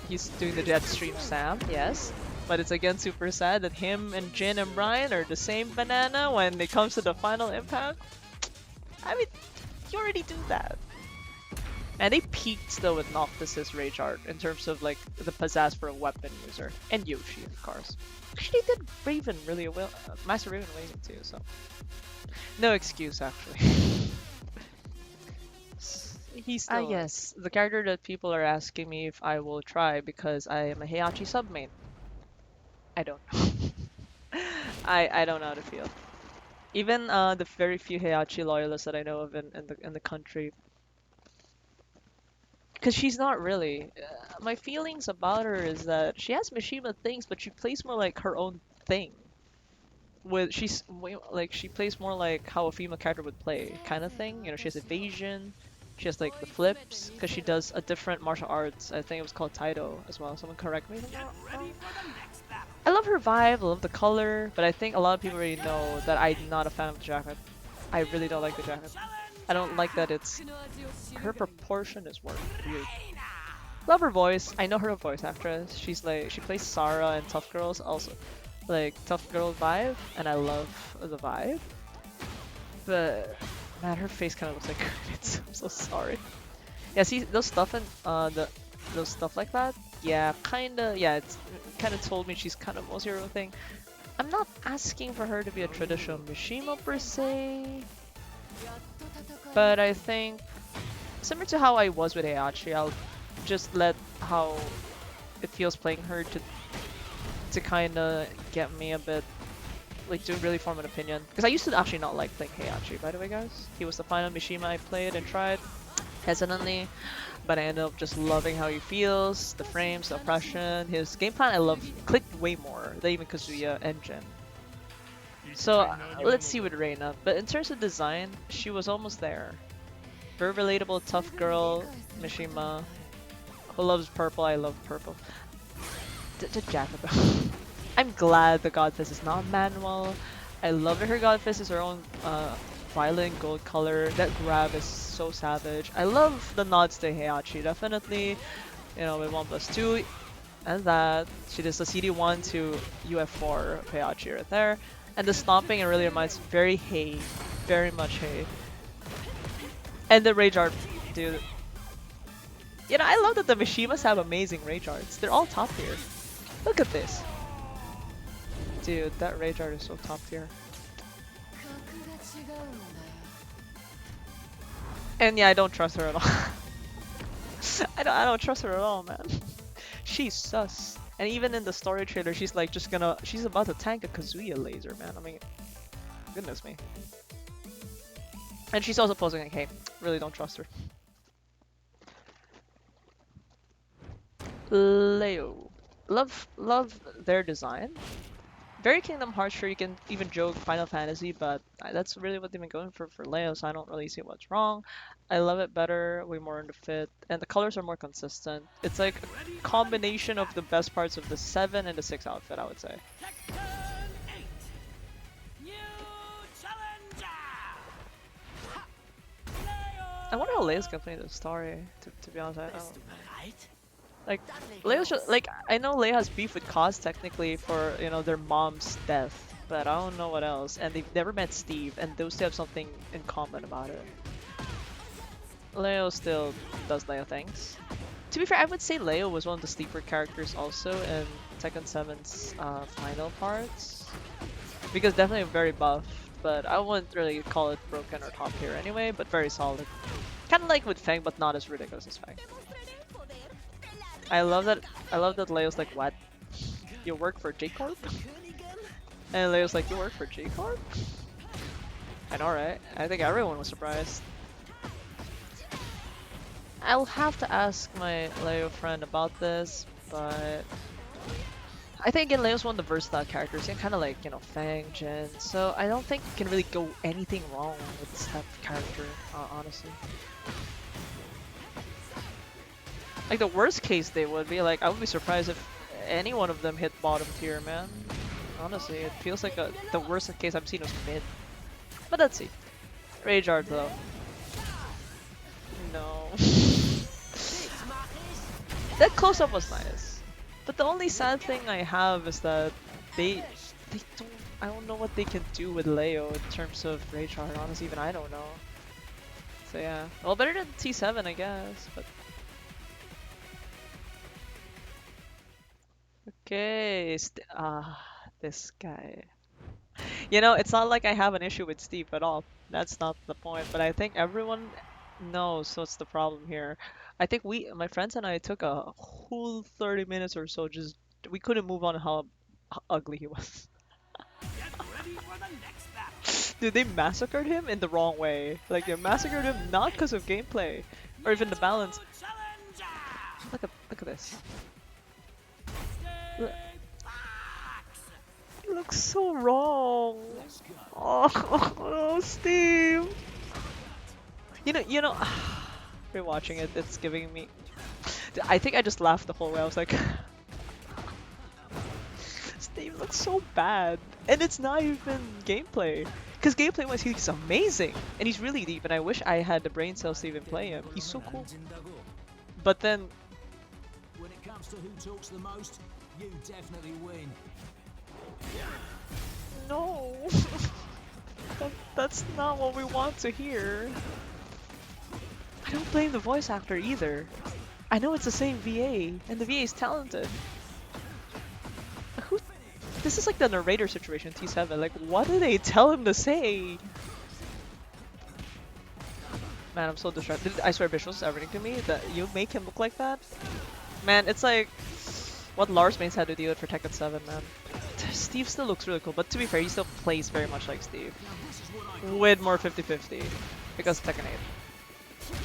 He's doing the Jetstream Sam, yes. But it's again super sad that him and Jin and Brian are the same banana when it comes to the final impact. I mean, you already do that. And they peaked still with Noctis's Rage Art in terms of like the pizzazz for a weapon user. And Yoshi, of course. Actually, they did Raven really well. Master Raven amazing too, so. No excuse, actually. He's still. Yes, the character that people are asking me if I will try because I am a Heihachi sub main. I don't know. I don't know how to feel. Even the very few Heihachi loyalists that I know of in the country, because she's not really. My feelings about her is that she has Mishima things, but she plays more like her own thing. Like she plays more like how a female character would play, kind of thing. You know, she has evasion, she has like the flips, because she does a different martial arts. I think it was called Taido as well. Someone correct me if I'm not wrong. I love her vibe, I love the color, but I think a lot of people already know that I'm not a fan of the jacket. I really don't like the jacket. I don't like that it's... Her proportion is weird. Love her voice. I know her voice actress. She's like... She plays Sarah in Tough Girls also. Like, Tough Girl vibe, and I love the vibe. But... Man, her face kind of looks like it's, I'm so sorry. Yeah, see, those stuff and those stuff like that? Yeah, kinda, yeah, it's kinda told me she's kind of mostly her own thing. I'm not asking for her to be a traditional Mishima per se, but I think, similar to how I was with Heihachi, I'll just let how it feels playing her to kinda get me a bit, like to really form an opinion. Because I used to actually not like playing Heihachi, by the way guys. He was the final Mishima I played and tried hesitantly. But I ended up just loving how he feels, the frames, the oppression, his game plan I love clicked way more than even Kazuya and Jin. So let's see with Reina. But in terms of design, she was almost there. Very relatable, tough girl, Mishima, who loves purple, I love purple. Jacobo. I'm glad the Godfist is not manual. I love that her Godfist is her own violet gold color. That grab is so savage. I love the nods to Heihachi, definitely. You know, with 1+2 and that. She does the CD1 to UF4 of Heihachi right there. And the stomping, it really reminds very Hei. Very much Hei. And the Rage Art, dude. You know, I love that the Mishimas have amazing Rage Arts. They're all top tier. Look at this. Dude, that Rage Art is so top tier. And yeah, I don't trust her at all. I don't trust her at all, man. She's sus. And even in the story trailer, she's like she's about to tank a Kazuya laser, man. I mean, goodness me. And she's also posing like, hey, really don't trust her. Leo. Love their design. Very Kingdom Hearts, sure you can even joke Final Fantasy, but that's really what they've been going for Leo, so I don't really see what's wrong. I love it better, way more into fit, and the colors are more consistent. It's like a combination of the best parts of the 7 and the 6 outfit, I would say. Tekken 8. New challenger. I wonder how Leo's gonna play the story, to be honest. I don't. Right? Like, Leo's just, like, I know Leo has beef with Cause technically for, you know, their mom's death, but I don't know what else. And they've never met Steve, and those two have something in common about it. Leo still does Leo things. To be fair, I would say Leo was one of the sleeper characters also in Tekken 7's final parts. Because definitely very buff, but I wouldn't really call it broken or top tier anyway, but very solid. Kinda like with Fang, but not as ridiculous as Fang. I love that Leo's like, what? You work for J-Corp? And Leo's like, you work for J-Corp? I know, right? I think everyone was surprised. I'll have to ask my Leo friend about this, but I think again Leo's one of the versatile characters, and kind of like, you know, Fang, Jin, so I don't think you can really go anything wrong with this type of character, honestly. Like the worst case they would be like, I would be surprised if any one of them hit bottom tier, man. Honestly, it feels like the worst case I've seen was mid. But let's see. Rage Art though. No. That close up was nice. But the only sad thing I have is that they don't, I don't know what they can do with Leo in terms of Rage Art, honestly, even I don't know. So yeah. Well, better than T7 I guess, but okay, this guy. You know, it's not like I have an issue with Steve at all. That's not the point. But I think everyone knows what's the problem here. I think my friends and I took a whole 30 minutes or so just, we couldn't move on how ugly he was. Get ready for the next battle. Dude, they massacred him in the wrong way. Like, they massacred him not because of gameplay or even the balance. New challenger. Look at this. Stay Look, Fox. it looks so wrong. Oh, Steve. You know, rewatching it, it's giving me. I think I just laughed the whole way. I was like, Steve looks so bad, and it's not even gameplay. Because gameplay-wise, he's amazing, and he's really deep. And I wish I had the brain cells to even play him. He's so cool. But then, When it comes to who talks the most, you definitely win. no, that's not what we want to hear. I don't blame the voice actor either. I know it's the same VA, and the VA is talented. Who? This is like the narrator situation in T7. Like, what do they tell him to say? Man, I'm so distracted. I swear, visuals everything to me that you make him look like that. Man, it's like what Lars Baines had to deal with for Tekken 7, man. Steve still looks really cool, but to be fair, he still plays very much like Steve. With more 50-50. Because of Tekken 8.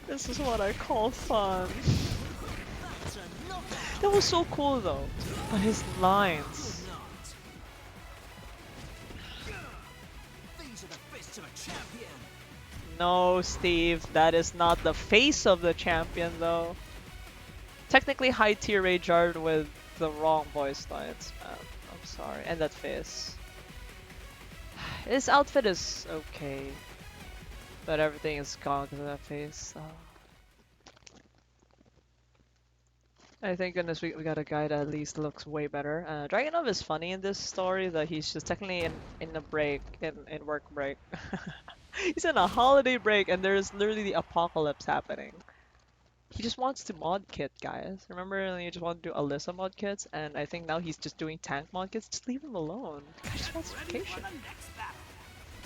This is what I call fun. That was so cool though. But his lines. These are the fists of a champion. No, Steve, that is not the face of the champion though. Technically high tier Rage Art with the wrong voice lines, man. I'm sorry. And that face. His outfit is okay. But everything is gone to that face. Oh. I thank goodness we got a guy that at least looks way better. Dragonov is funny in this story that he's just technically in a break, in work break. He's in a holiday break and there's literally the apocalypse happening. He just wants to mod kit, guys. Remember when he just wanted to do Alyssa mod kits, and I think now he's just doing tank mod kits. Just leave him alone. The guy just wants vacation.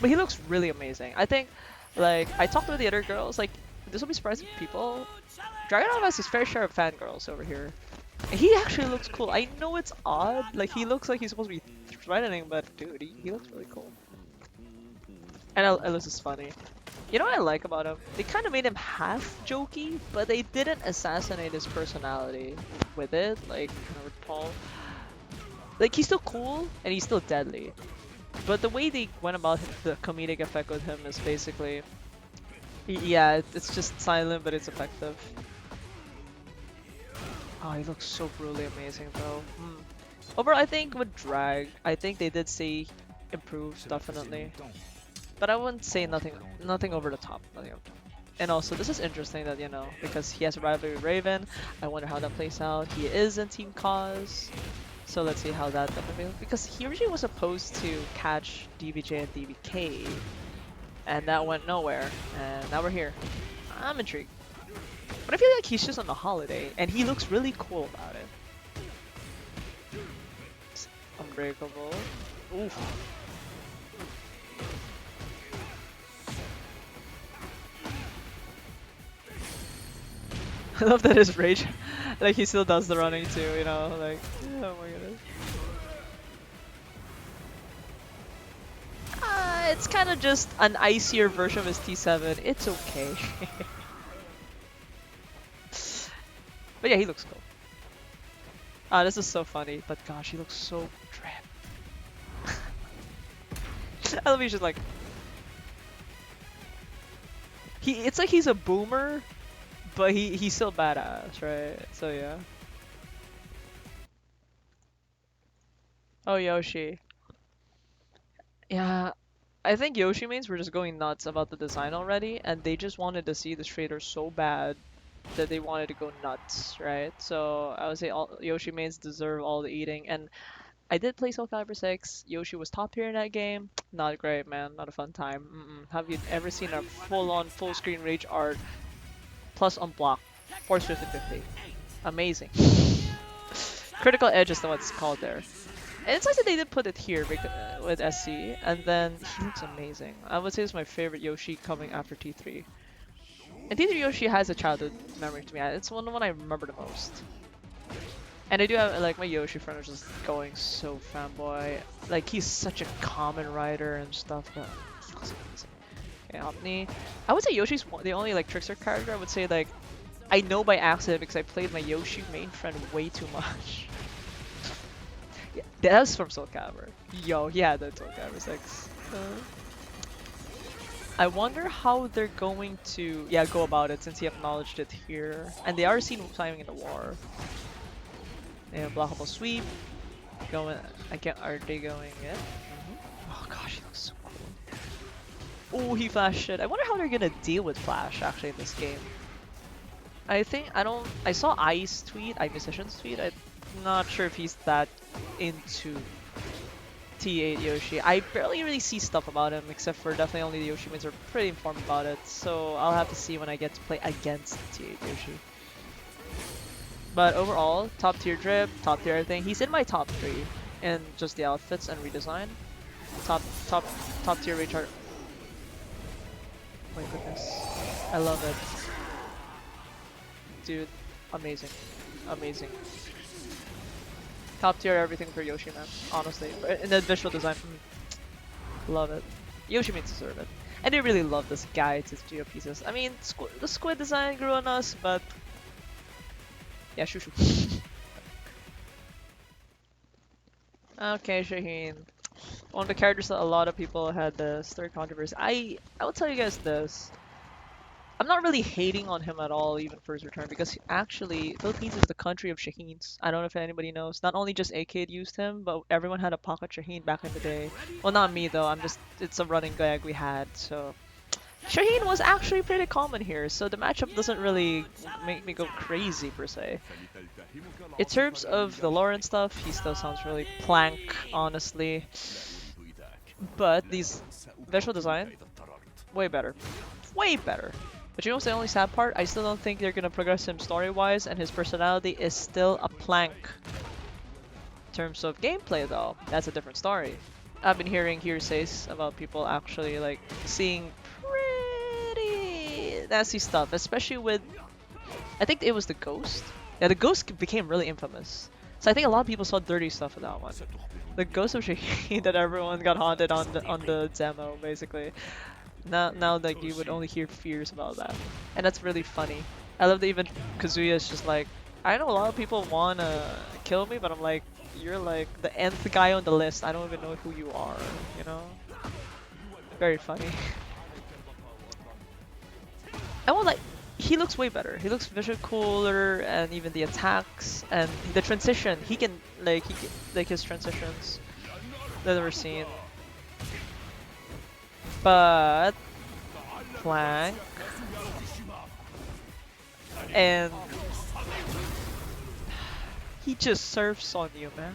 But he looks really amazing. I think, like, I talked with the other girls, like, this will be surprising to people. Dragonov has his fair share of fangirls over here. He actually looks cool. I know it's odd. Like he looks like he's supposed to be threatening, but dude, he looks really cool. And Ellis is funny. You know what I like about him? They kind of made him half jokey, but they didn't assassinate his personality with it, like Paul. Like he's still cool and he's still deadly. But the way they went about the comedic effect with him is basically, yeah, it's just silent, but it's effective. Oh, he looks so brutally amazing though. Overall, I think with drag, I think they did say improves definitely, but I wouldn't say nothing over the top. Nothing over the top. And also, this is interesting that because he has a rivalry with Raven. I wonder how that plays out. He is in Team Cause, so let's see how that develops. Because he originally was supposed to catch DBJ and DBK, and that went nowhere. And now we're here. I'm intrigued. But I feel like he's just on a holiday, and he looks really cool about it. It's unbreakable. Oof. I love that his rage, like he still does the running too, like, oh my goodness. It's kind of just an icier version of his T7. It's okay. But yeah, he looks cool. This is so funny, but gosh, he looks so drip. I love he's just like... It's like he's a boomer, but he's still badass, right? So yeah. Oh, Yoshi. Yeah, I think Yoshi mains were just going nuts about the design already, and they just wanted to see the shader so bad that they wanted to go nuts, right? So I would say all Yoshi mains deserve all the eating, and I did play Soul Calibur 6. Yoshi was top tier in that game. Not great, man. Not a fun time. Have you ever seen a full-on, full-screen rage art plus unblock? Force 50-50. Amazing. Critical Edge is what it's called there. And it's nice that they did put it here with SC, and then he looks amazing. I would say it's my favorite Yoshi coming after T3. And T3 Yoshi has a childhood memory to me. It's the one I remember the most. And I do have, like, my Yoshi friend is just going so fanboy. Like, he's such a common rider and stuff, but he looks amazing. Okay, Omni. I would say Yoshi's the only, like, trickster character I would say, like, I know by accident because I played my Yoshi main friend way too much. Yeah, that was from Soul Calibur. Yo, yeah, that's Soul Calibur 6. I wonder how they're going to, go about it since he acknowledged it here. And they are seen climbing in the war. Yeah, blockable sweep. Going, are they going in? Oh gosh, he looks so cool. Oh, he flashed it. I wonder how they're gonna deal with Flash actually in this game. I saw I's tweet, iMusician's tweet. I'm not sure if he's that into T8 Yoshi. I barely really see stuff about him, except for definitely only the Yoshi mains are pretty informed about it. So I'll have to see when I get to play against T8 Yoshi. But overall, top tier drip, top tier everything. He's in my top 3 in just the outfits and redesign. Top tier recharge. My goodness, I love it, dude. Amazing, amazing. Top tier everything for Yoshi, man. Honestly, in the visual design, love it. Yoshi mains deserve it, and they really love this guy to studio pieces. I mean, the squid design grew on us, but. Yeah, shoo. Okay, Shaheen. One of the characters that a lot of people had this third controversy. I will tell you guys this. I'm not really hating on him at all, even for his return, because actually, Philippines is the country of Shaheens. I don't know if anybody knows. Not only just AK'd used him, but everyone had a pocket Shaheen back in the day. Well, not me though. It's a running gag we had, so. Shaheen was actually pretty common here, so the matchup doesn't really make me go crazy per se. In terms of the lore and stuff, he still sounds really plank, honestly. But these visual design, way better. Way better. But you know what's the only sad part? I still don't think they're gonna progress him story-wise, and his personality is still a plank. In terms of gameplay though, that's a different story. I've been hearing hearsays about people actually like seeing pretty nasty stuff, especially with, I think it was the Ghost Yeah, the ghost became really infamous. So I think a lot of people saw dirty stuff in that one. The ghost of Shaheen that everyone got haunted on the demo, basically. Now like you would only hear fears about that, and that's really funny. I love that even Kazuya is just like, I know a lot of people wanna kill me, but I'm like, you're like the nth guy on the list. I don't even know who you are, you know? Very funny. I want like he looks way better. He looks visually cooler, and even the attacks and the transition. He can like his transitions that I've ever seen. But Plank and he just surfs on you, man.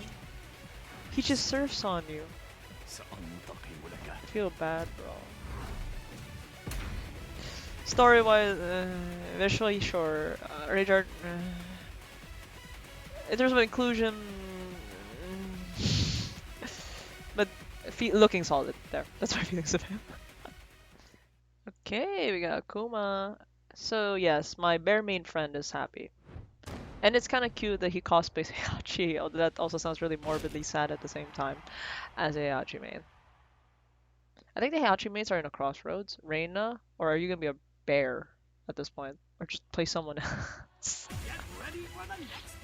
He just surfs on you. I feel bad, bro. Story-wise, visually, sure. Rage art, in terms of inclusion, but looking solid there. That's my feelings of him. Okay, we got Kuma. So yes, my bear main friend is happy. And it's kind of cute that he cosplays Heihachi, although that also sounds really morbidly sad at the same time as a Heihachi main. I think the Heihachi mains are in a crossroads. Reina, or are you gonna be a bear at this point? Or just play someone else? Get ready for the next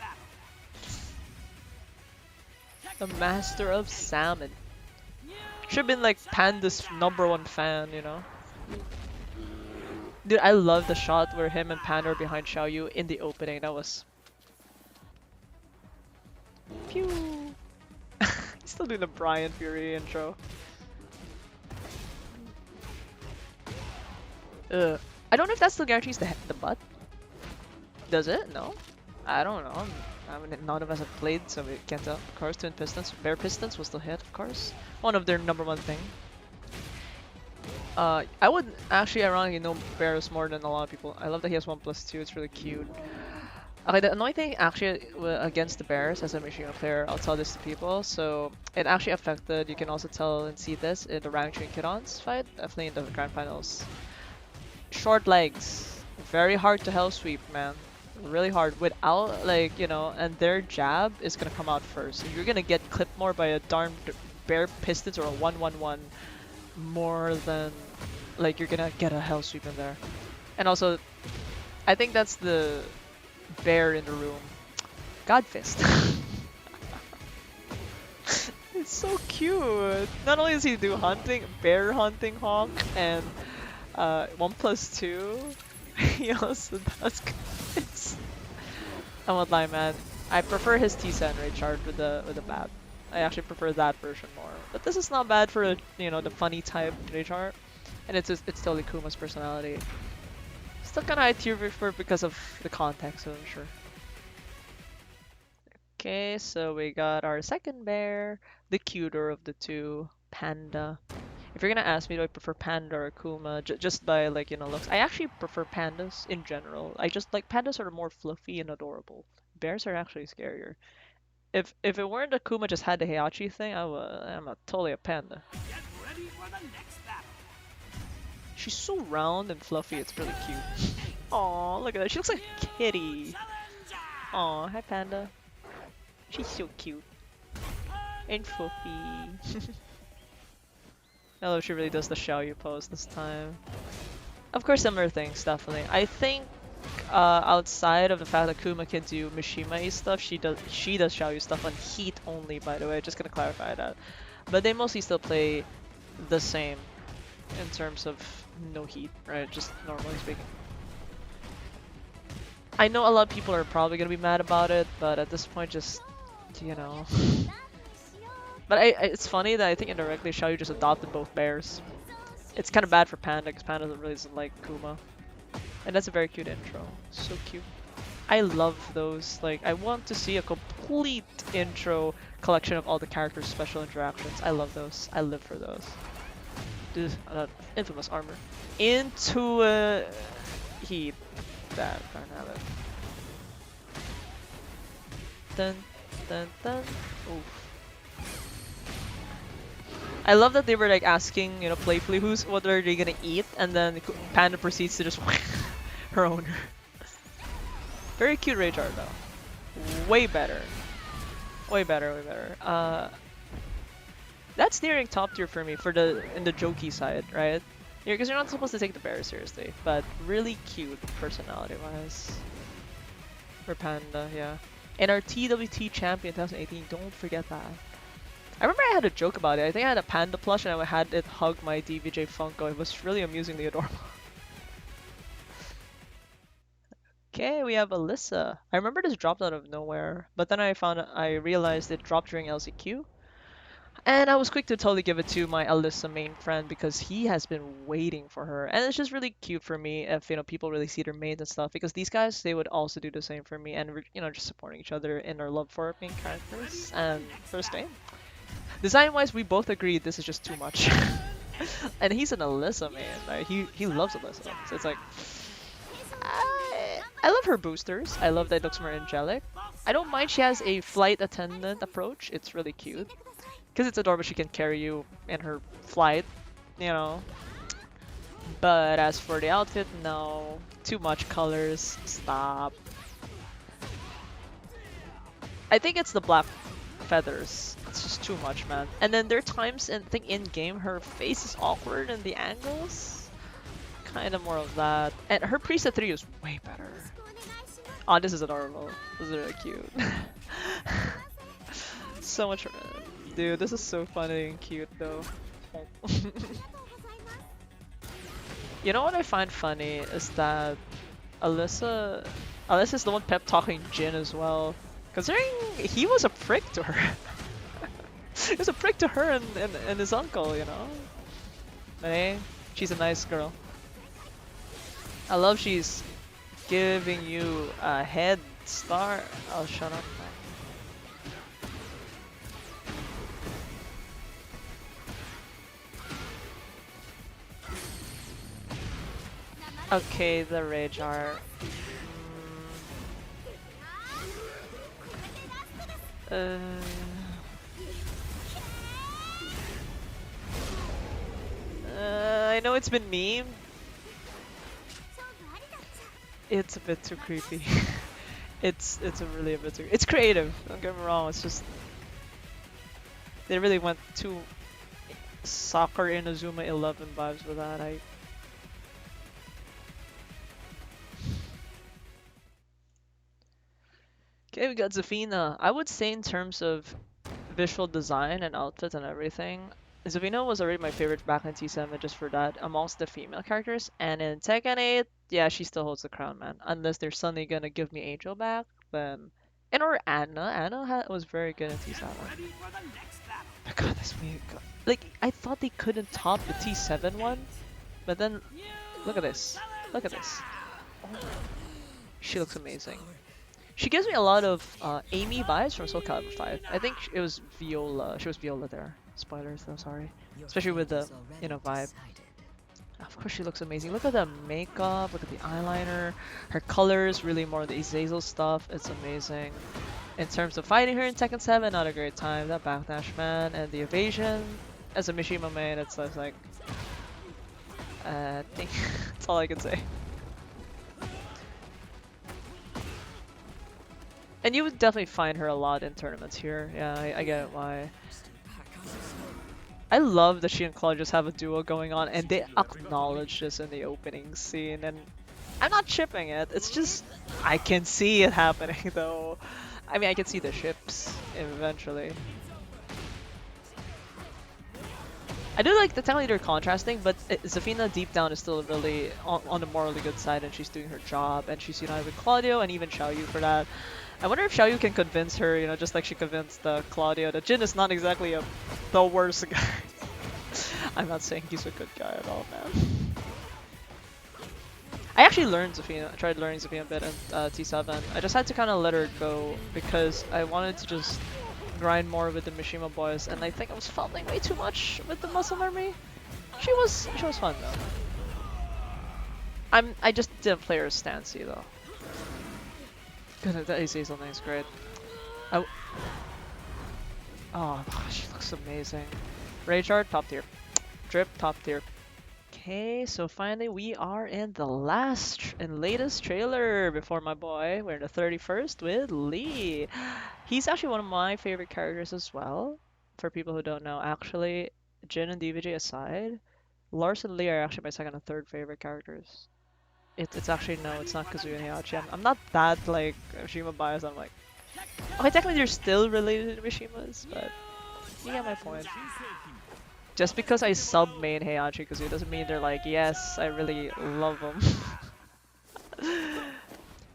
battle. The Master of Salmon. Should have been like Panda's #1 fan, you know? Dude, I love the shot where him and Panda are behind Xiaoyu in the opening. That was... Pew! He's still doing the Brian Fury intro. I don't know if that still guarantees the butt. Does it? No? I don't know. I mean, none of us have played, so we can't tell. Of course, Twin Pistons. Bear Pistons will still hit, of course. One of their #1 thing. I would actually ironically know Bears more than a lot of people. I love that he has 1+2, it's really cute. Okay, the annoying thing actually against the Bears as a machine player, I'll tell this to people, so it actually affected, you can also tell and see this in the Rangchu and Kidon's fight, definitely in the grand finals. Short legs, very hard to hell sweep, man. Really hard without, like, you know, and their jab is gonna come out first. You're gonna get clipped more by a darn Bear Pistons or a 1-1-1 more than like you're gonna get a hell sweep in there. And also, I think that's the bear in the room. Godfist. It's so cute. Not only does he do hunting, bear hunting hawk, and 1+2, he also does this. I won't lie, man. I prefer his T-Sen rate chart with the bat. I actually prefer that version more. But this is not bad for, you know, the funny type rate chart, and it's totally Kuma's personality. Still kind of high tier for because of the context, so I'm sure. Okay, so we got our second bear, the cuter of the two, Panda. If you're gonna ask me, do I prefer Panda or Kuma, just by, like, you know, looks, I actually prefer pandas in general. I just like pandas are more fluffy and adorable. Bears are actually scarier. If it weren't that Kuma just had the Heihachi thing, I'm totally a panda. Get ready for the next battle. She's so round and fluffy, it's really cute. Aw, look at that. She looks like a kitty. Challenger. Aw, hi panda. She's so cute. And fluffy. I love she really does the Xiaoyu pose this time. Of course, similar things, definitely. I think outside of the fact that Kuma can do Mishima stuff, she does Xiaoyu stuff on heat only, by the way, just gonna clarify that. But they mostly still play the same in terms of no heat, right? Just normally speaking. I know a lot of people are probably gonna be mad about it, but at this point, just, you know. But it's funny that I think indirectly Xiaoyu just adopted both bears. It's kind of bad for Panda, because Panda really doesn't like Kuma. And that's a very cute intro. So cute. I love those. Like, I want to see a complete intro collection of all the characters' special interactions. I love those. I live for those. Dude, infamous armor. Into heat. That can't have it. Dun dun dun. Oof. I love that they were like asking, you know, playfully, what are they gonna eat, and then Panda proceeds to just her owner. Very cute rage art though. way better. Way better, way better. That's nearing top tier for me for the in the jokey side, right? Yeah, because you're not supposed to take the bear seriously, but really cute personality-wise. For Panda, yeah. And our TWT champion 2018, don't forget that. I remember I had a joke about it. I think I had a panda plush and I had it hug my DVJ Funko. It was really amusingly adorable. Okay, we have Alyssa. I remember this dropped out of nowhere, but then I realized it dropped during LCQ. And I was quick to totally give it to my Alyssa main friend because he has been waiting for her. And it's just really cute for me if, people really see their mains and stuff because these guys, they would also do the same for me and, just supporting each other in our love for our main characters. And first game. Design-wise, we both agreed this is just too much. And he's an Alyssa man. Like, he loves Alyssa. So it's like, I love her boosters. I love that it looks more angelic. I don't mind she has a flight attendant approach. It's really cute. Because it's adorable, she can carry you in her flight, you know. But as for the outfit, no. Too much colors. Stop. I think it's the black feathers. It's just too much, man. And then there are times, I think in-game, her face is awkward in the angles. Kind of more of that. And her preset 3 is way better. Oh, this is adorable. This is really cute. So much... Dude, this is so funny and cute though. You know what I find funny is that Alyssa's the one pep talking Jin as well. Considering he was a prick to her. He was a prick to her and his uncle, you know? But hey, she's a nice girl. I love she's giving you a head start. Oh, shut up. Okay, the rage art. I know it's been memed. It's a bit too creepy. It's a bit too. It's creative. Don't get me wrong. It's just they really went too soccer Inazuma 11 vibes with that. Okay, we got Zafina. I would say in terms of visual design and outfit and everything, Zafina was already my favorite back in T7 just for that amongst the female characters. And in Tekken 8, yeah, she still holds the crown, man. Unless they're suddenly gonna give me Angel back, then... And or Anna. Was very good in T7. Ready for the next battle. My god, this week. Like, I thought they couldn't top the T7 one, but then, look at this. Look at this. Oh, she looks amazing. She gives me a lot of Amy vibes from Soul Calibur 5. I think it was Viola. She was Viola there. Spoilers though, sorry. Especially with the, vibe. Of course she looks amazing. Look at the makeup, look at the eyeliner. Her colors, really more the Azazel stuff. It's amazing. In terms of fighting her in Tekken 7, not a great time. That backdash, man. And the evasion. As a Mishima main, it's like... I think that's all I can say. And you would definitely find her a lot in tournaments here. Yeah, I get why. I love that she and Claude just have a duo going on, and they acknowledge this in the opening scene. And I'm not shipping it. It's just I can see it happening, though. I mean, I can see the ships eventually. I do like the technically they're contrasting, but Zafina deep down is still really on the morally good side, and she's doing her job, and she's united with Claudio and even Xiaoyu for that. I wonder if Xiaoyu can convince her, just like she convinced Claudio that Jin is not exactly the worst guy. I'm not saying he's a good guy at all, man. I actually learned Zafina. I tried learning Zafina a bit in T7. I just had to kind of let her go because I wanted to just grind more with the Mishima boys, and I think I was fumbling way too much with the Muslim army. She was fun though. I just didn't play her as Stancy though. Good, that Azazel thing is great. Oh, gosh, she looks amazing. Rage Art, top tier. Drip, top tier. Okay. Okay, so finally we are in the last and latest trailer before my boy. We're in the 31st with Lee. He's actually one of my favorite characters as well. For people who don't know, actually, Jin and DVJ aside, Lars and Lee are actually my second and third favorite characters. It's actually no, it's not Kazuya and Heihachi. I'm not that like Mishima biased. I'm like, okay, technically they're still related to Mishimas, but you get my point. Just because I sub main Heihachi Kazuya doesn't mean they're like, yes, I really love them.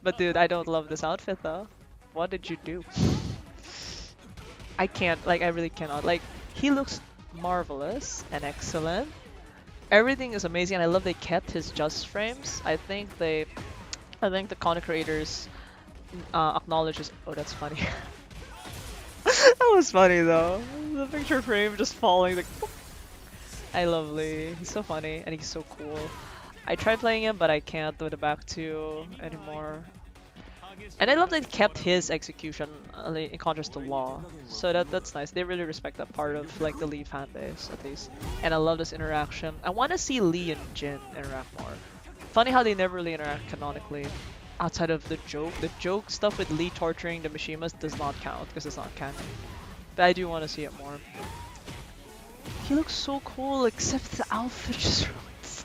But dude, I don't love this outfit though. What did you do? I can't, like, I really cannot. Like, he looks marvelous and excellent. Everything is amazing, and I love they kept his just frames. I think the content creators acknowledge his. Oh, that's funny. That was funny though. The picture frame just falling. Like, I love Lee. He's so funny and he's so cool. I tried playing him, but I can't do the back two anymore. And I love they kept his execution in contrast to Law. So that's nice. They really respect that part of like the Lee fan base at least. And I love this interaction. I want to see Lee and Jin interact more. Funny how they never really interact canonically outside of the joke. The joke stuff with Lee torturing the Mishimas does not count because it's not canon. But I do want to see it more. He looks so cool, except the outfit just ruins.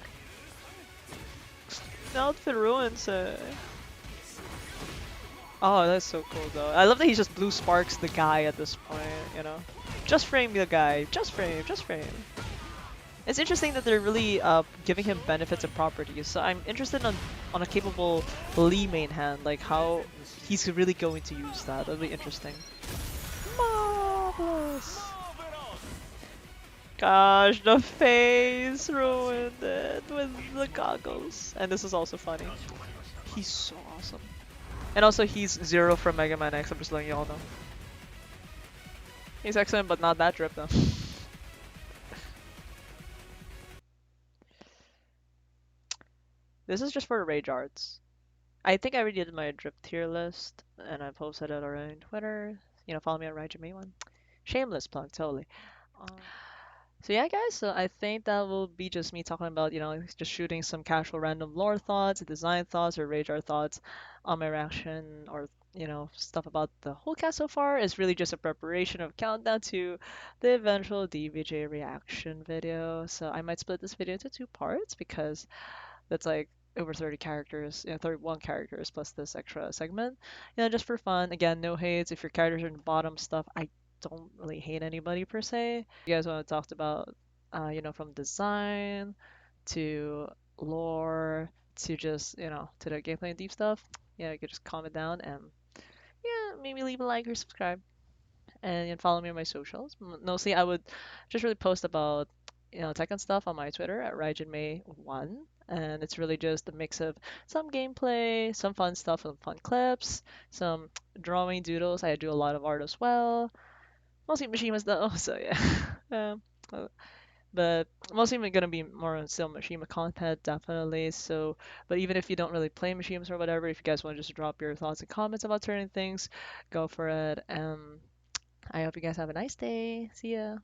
The outfit ruins it. Oh, that's so cool though. I love that he just blue sparks the guy at this point, you know? Just frame the guy. Just frame, just frame. It's interesting that they're really giving him benefits and properties. So I'm interested on a capable Lee main hand, like how he's really going to use that. That'll be interesting. Marvelous. Gosh, the face ruined it with the goggles. And this is also funny. He's so awesome. And also he's Zero from Mega Man X, I'm just letting y'all know. He's excellent, but not that drip though. This is just for the Rage Arts. I think I already did my drip tier list, and I posted it already on Twitter. You know, follow me on RideJame1. Shameless plug, totally. Um, So yeah, guys, so I think that will be just me talking about, you know, just shooting some casual random lore thoughts, design thoughts, or Rage Art thoughts on my reaction or, you know, stuff about the whole cast so far. Is really just a preparation of countdown to the eventual DBJ reaction video. So I might split this video into two parts because that's like over 30 characters, you know, 31 characters plus this extra segment. You know, just for fun. Again, no hates. If your characters are in the bottom stuff, I don't really hate anybody per se. You guys want to talk about, you know, from design to lore to just, you know, to the gameplay and deep stuff. Yeah, you could just comment down and yeah, maybe leave a like or subscribe and follow me on my socials. Mostly, I would just really post about you know Tekken stuff on my Twitter at RaijanMay1, and it's really just a mix of some gameplay, some fun stuff, some fun clips, some drawing doodles. I do a lot of art as well. Mostly Mishimas though, so yeah. Uh, but mostly gonna be more on still Mishima content, definitely. So, but even if you don't really play Mishimas or whatever, if you guys want to just drop your thoughts and comments about certain things, go for it. I hope you guys have a nice day. See ya.